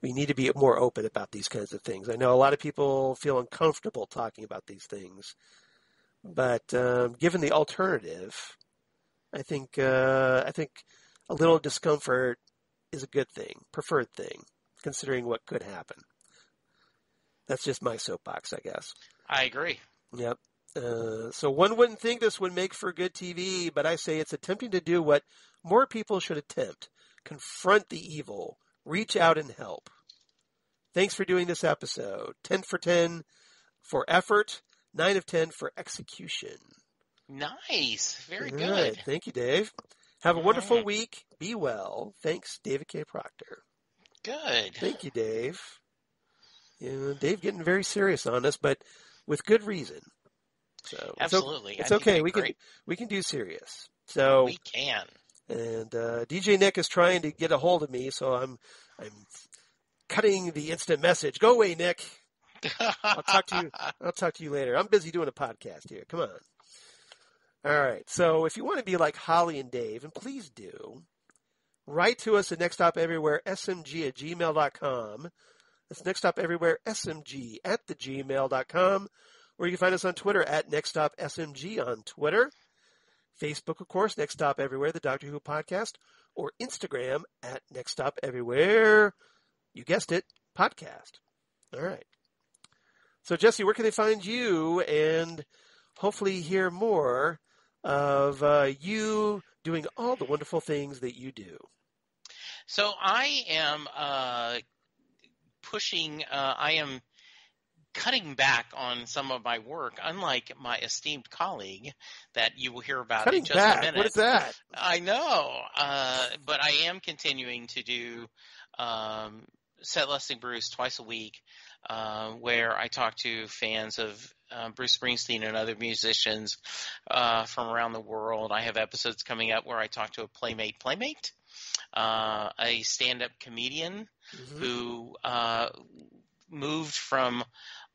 we need to be more open about these kinds of things. I know a lot of people feel uncomfortable talking about these things, but given the alternative, I think a little discomfort is a good thing, preferred thing, considering what could happen. That's just my soapbox, I guess. I agree. Yep. So one wouldn't think this would make for good TV, but I say it's attempting to do what more people should attempt: confront the evil. Reach out and help. Thanks for doing this episode. 10 for 10 for effort, 9 of 10 for execution. Nice. Very good. Right. Thank you, Dave. Have a wonderful week. Be well. Thanks, David K. Proctor. Good. Thank you, Dave. Dave getting very serious on us, but with good reason. So absolutely. It's okay. We can do serious. So we can. And DJ Nick is trying to get a hold of me, so I'm cutting the instant message. Go away, Nick. I'll talk to you later. I'm busy doing a podcast here. Come on. All right. So if you want to be like Holly and Dave, and please do, write to us at Next Stop Everywhere, smg@gmail.com. That's Next Stop Everywhere, SMG at thegmail.com, or you can find us on Twitter at Next Stop SMG on Twitter. Facebook, of course, Next Stop Everywhere, the Doctor Who podcast, or Instagram at Next Stop Everywhere. You guessed it, podcast. All right. So, Jesse, where can they find you and hopefully hear more of you doing all the wonderful things that you do? So I am I am cutting back on some of my work, unlike my esteemed colleague that you will hear about Cutting in just back? a minute. What is that? I know, but I am continuing to do Set Listing Bruce twice a week, where I talk to fans of Bruce Springsteen and other musicians from around the world. I have episodes coming up where I talk to a playmate, a stand-up comedian who moved from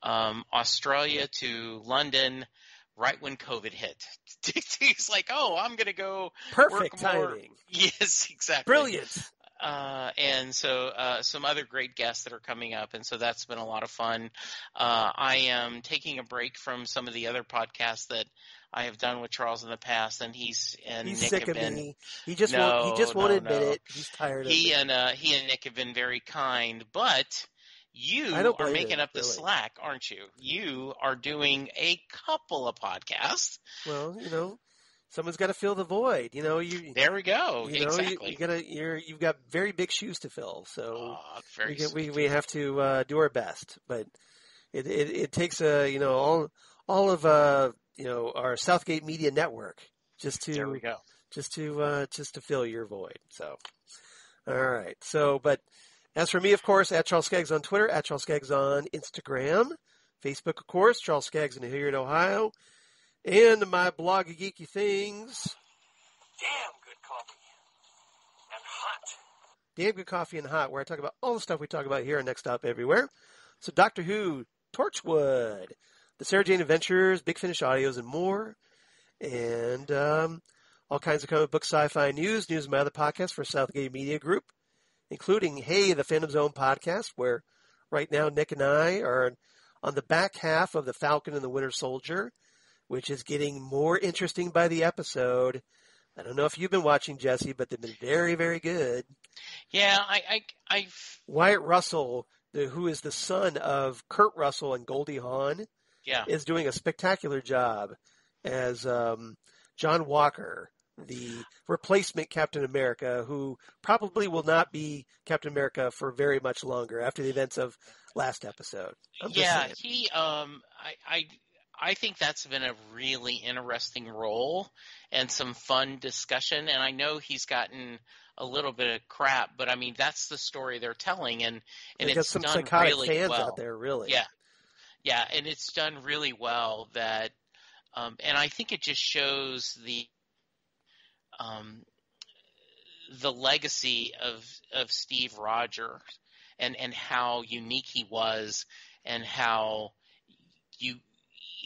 Australia to London right when COVID hit. He's like, "Oh, I'm going to go Perfect work more." timing. Yes, exactly. Brilliant. And so some other great guests that are coming up, and so that's been a lot of fun. I am taking a break from some of the other podcasts that I have done with Charles in the past, and he's Nick sick have of been, me. He just won't admit it. He's tired of it. He and Nick have been very kind, but you are making up the slack, aren't you? You are doing a couple of podcasts. Well, someone's got to fill the void. There we go. Exactly. You've got very big shoes to fill. So we have to do our best. But it takes all of our Southgate Media Network just to there we go. just to fill your void. So all right. So but as for me, of course, at Charles Skaggs on Twitter, at Charles Skaggs on Instagram, Facebook, of course, Charles Skaggs in Hilliard, Ohio. And my blog of geeky things. Damn good coffee. And hot. Damn good coffee and hot, where I talk about all the stuff we talk about here on Next Stop Everywhere. So Doctor Who, Torchwood, the Sarah Jane Adventures, Big Finish Audios, and more. And all kinds of comic book sci-fi news of my other podcasts for Southgate Media Group, including, Hey, the Phantom Zone podcast, where right now Nick and I are on the back half of The Falcon and the Winter Soldier, which is getting more interesting by the episode. I don't know if you've been watching, Jesse, but they've been very, very good. Yeah, Wyatt Russell, who is the son of Kurt Russell and Goldie Hawn, is doing a spectacular job as John Walker, the replacement Captain America, who probably will not be Captain America for very much longer after the events of last episode. I think that's been a really interesting role and some fun discussion. And I know he's gotten a little bit of crap, but I mean, that's the story they're telling. And it's some done psychotic really fans well out there, really. Yeah. Yeah. And it's done really well that, and I think it just shows the legacy of Steve Rogers and how unique he was and how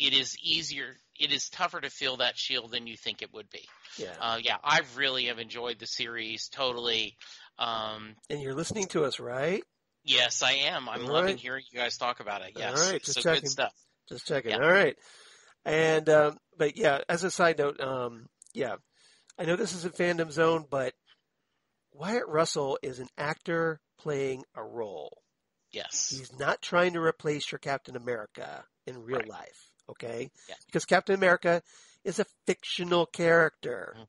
it is tougher to fill that shield than you think it would be. Yeah. I really have enjoyed the series totally. And you're listening to us, right? Yes, I am. I'm loving hearing you guys talk about it. Yes. All right, just so checking. Good stuff. Just checking. Yeah. All right. And, but yeah, as a side note, I know this isn't Fandom Zone, but Wyatt Russell is an actor playing a role. Yes. He's not trying to replace your Captain America in real life. Okay? Yeah. Because Captain America is a fictional character. Mm-hmm.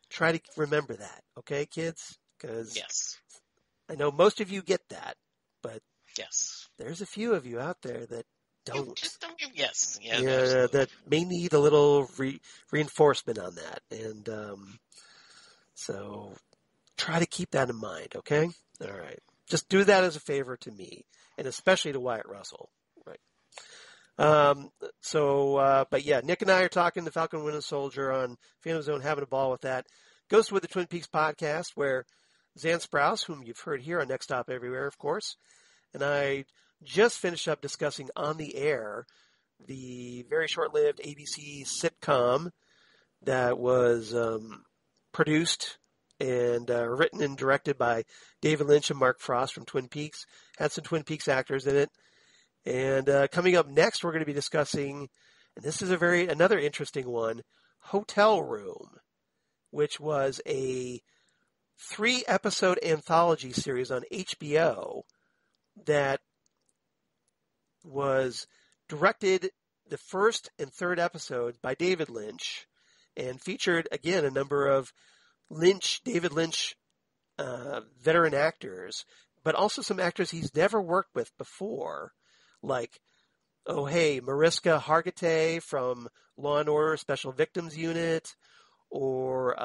Try to remember that, okay, kids? Because yes. I know most of you get that, but yes, there's a few of you out there that don't. Just don't give yes. Yeah, that may need a little reinforcement on that. And so try to keep that in mind, okay? All right. Just do that as a favor to me, and especially to Wyatt Russell. But yeah, Nick and I are talking the Falcon Winter Soldier on Phantom Zone, having a ball with that. Goes with the Twin Peaks podcast, where Zan Sprouse, whom you've heard here on Next Stop Everywhere, of course, and I just finished up discussing On the Air, the very short-lived ABC sitcom that was produced and written and directed by David Lynch and Mark Frost from Twin Peaks. Had some Twin Peaks actors in it. And coming up next, we're going to be discussing, and this is another interesting one, Hotel Room, which was a 3-episode anthology series on HBO that was directed, the first and third episodes, by David Lynch, and featured, again, a number of David Lynch veteran actors, but also some actors he's never worked with before, like, Mariska Hargitay from Law & Order Special Victims Unit, or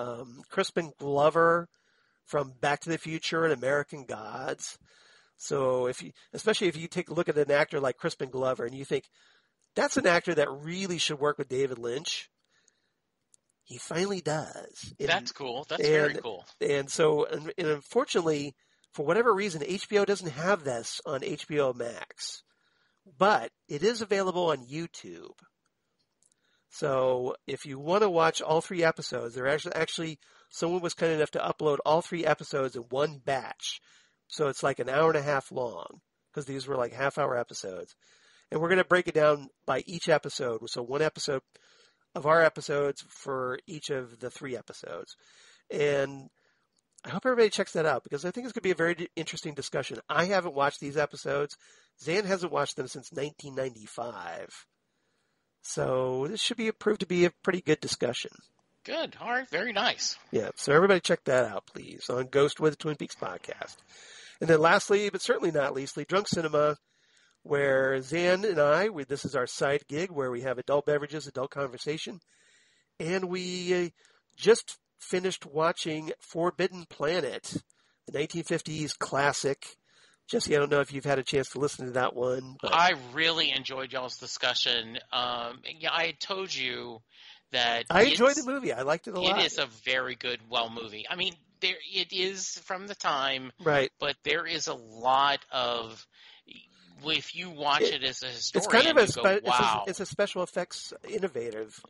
Crispin Glover from Back to the Future and American Gods. So especially if you take a look at an actor like Crispin Glover and you think, that's an actor that really should work with David Lynch, he finally does. That's cool. That's very cool. And so, and unfortunately, for whatever reason, HBO doesn't have this on HBO Max. But it is available on YouTube. So if you want to watch all 3 episodes, there actually someone was kind enough to upload all 3 episodes in one batch. So it's like an hour and a half long, because these were like half-hour episodes. And we're going to break it down by each episode. So 1 episode of our episodes for each of the 3 episodes. And I hope everybody checks that out, because I think it's going to be a very interesting discussion. I haven't watched these episodes. Zan hasn't watched them since 1995. So this should prove to be a pretty good discussion. Good. All right. Very nice. Yeah. So everybody check that out, please, on Ghost with Twin Peaks podcast. And then lastly, but certainly not leastly, Drunk Cinema, where Zan and this is our side gig where we have adult beverages, adult conversation. And we just finished watching Forbidden Planet, the 1950s classic. Jesse, I don't know if you've had a chance to listen to that one. But I really enjoyed y'all's discussion. I had told you that I enjoyed the movie. I liked it a lot. It is a very good, movie. I mean, it is from the time, right? But there is a lot of, if you watch it as a historian, it's kind of wow. It's a special effects innovative.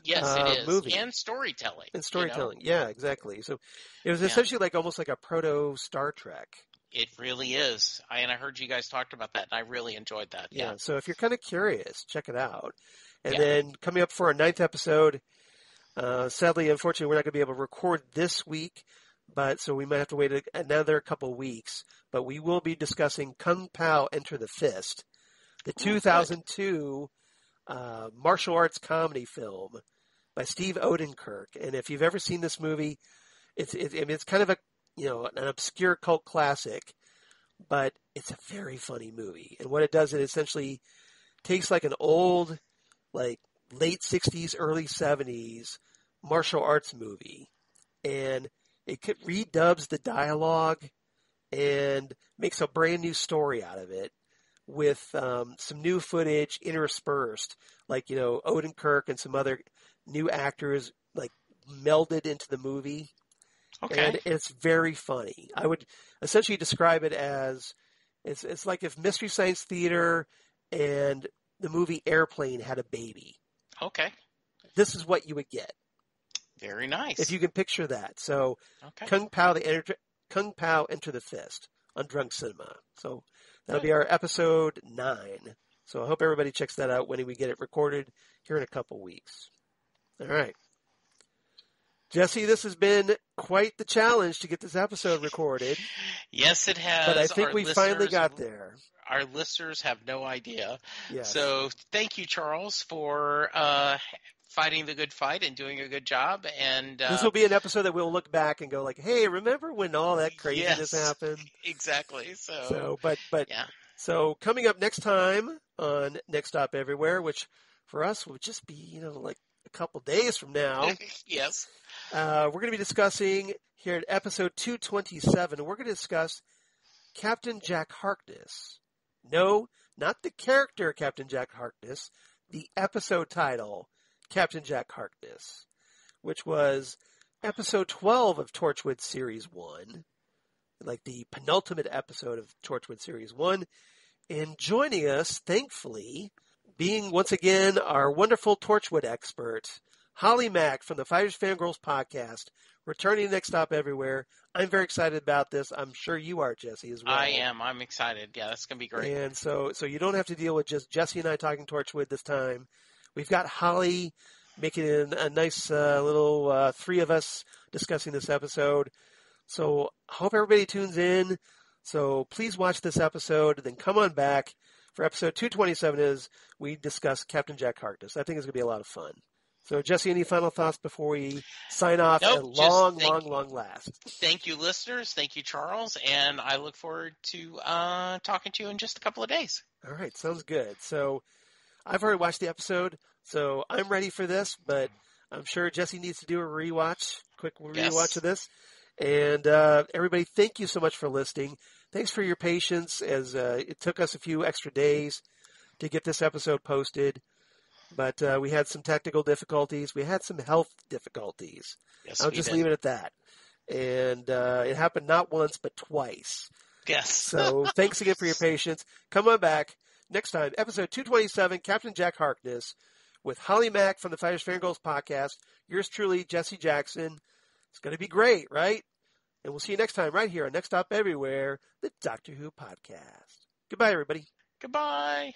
Yes, it is. Movie. And storytelling. Yeah, exactly. So it was essentially almost like a proto Star Trek. It really is. And I heard you guys talked about that, and I really enjoyed that. Yeah, so if you're kind of curious, check it out. And then coming up for our 9th episode, sadly, unfortunately, we're not going to be able to record this week, so we might have to wait another couple weeks. But we will be discussing Kung Pao Enter the Fist, the 2002 martial arts comedy film by Steve Odenkirk. And if you've ever seen this movie, it's kind of an obscure cult classic, but it's a very funny movie. And what it does, it essentially takes like an old, like late 60s, early 70s martial arts movie, and it redubs the dialogue and makes a brand new story out of it with some new footage interspersed, like, Odenkirk and some other new actors like melded into the movie. Okay. And it's very funny. I would essentially describe it as it's like if Mystery Science Theater and the movie Airplane had a baby. Okay. This is what you would get. Very nice. If you can picture that. So Kung Pao Enter the Fist on Drunk Cinema. So that'll be our episode 9. So I hope everybody checks that out when we get it recorded here in a couple weeks. All right. Jesse, this has been quite the challenge to get this episode recorded. Yes, it has. But I think we finally got there. Our listeners have no idea. Yes. So thank you, Charles, for fighting the good fight and doing a good job. And this will be an episode that we'll look back and go like, hey, remember when all that craziness happened? Exactly. So coming up next time on Next Stop Everywhere, which for us will just be, like a couple days from now. Yes. We're going to be discussing here at episode 227, we're going to discuss Captain Jack Harkness. No, not the character Captain Jack Harkness, the episode title, Captain Jack Harkness, which was episode 12 of Torchwood Series 1, like the penultimate episode of Torchwood Series 1. And joining us, thankfully, being once again our wonderful Torchwood expert, Holly Mack from the Fighters Fangirls podcast, returning Next Stop Everywhere. I'm very excited about this. I'm sure you are, Jesse, as well. I am. I'm excited. Yeah, that's going to be great. And so you don't have to deal with just Jesse and I talking Torchwood this time. We've got Holly making it a nice little three of us discussing this episode. So I hope everybody tunes in. So please watch this episode and then come on back for episode 227 as we discuss Captain Jack Harkness. I think it's going to be a lot of fun. So, Jesse, any final thoughts before we sign off at long last? Thank you, listeners. Thank you, Charles. And I look forward to talking to you in just a couple of days. All right. Sounds good. So, I've already watched the episode, so I'm ready for this, but I'm sure Jesse needs to do a quick rewatch of this. And everybody, thank you so much for listening. Thanks for your patience as it took us a few extra days to get this episode posted. But we had some technical difficulties. We had some health difficulties. Yes, I'll just leave it at that. And it happened not once, but twice. Yes. So thanks again for your patience. Come on back next time, episode 227, Captain Jack Harkness, with Holly Mack from the Fighters Fangirls podcast. Yours truly, Jesse Jackson. It's going to be great, right? And we'll see you next time right here on Next Stop Everywhere, the Doctor Who podcast. Goodbye, everybody. Goodbye.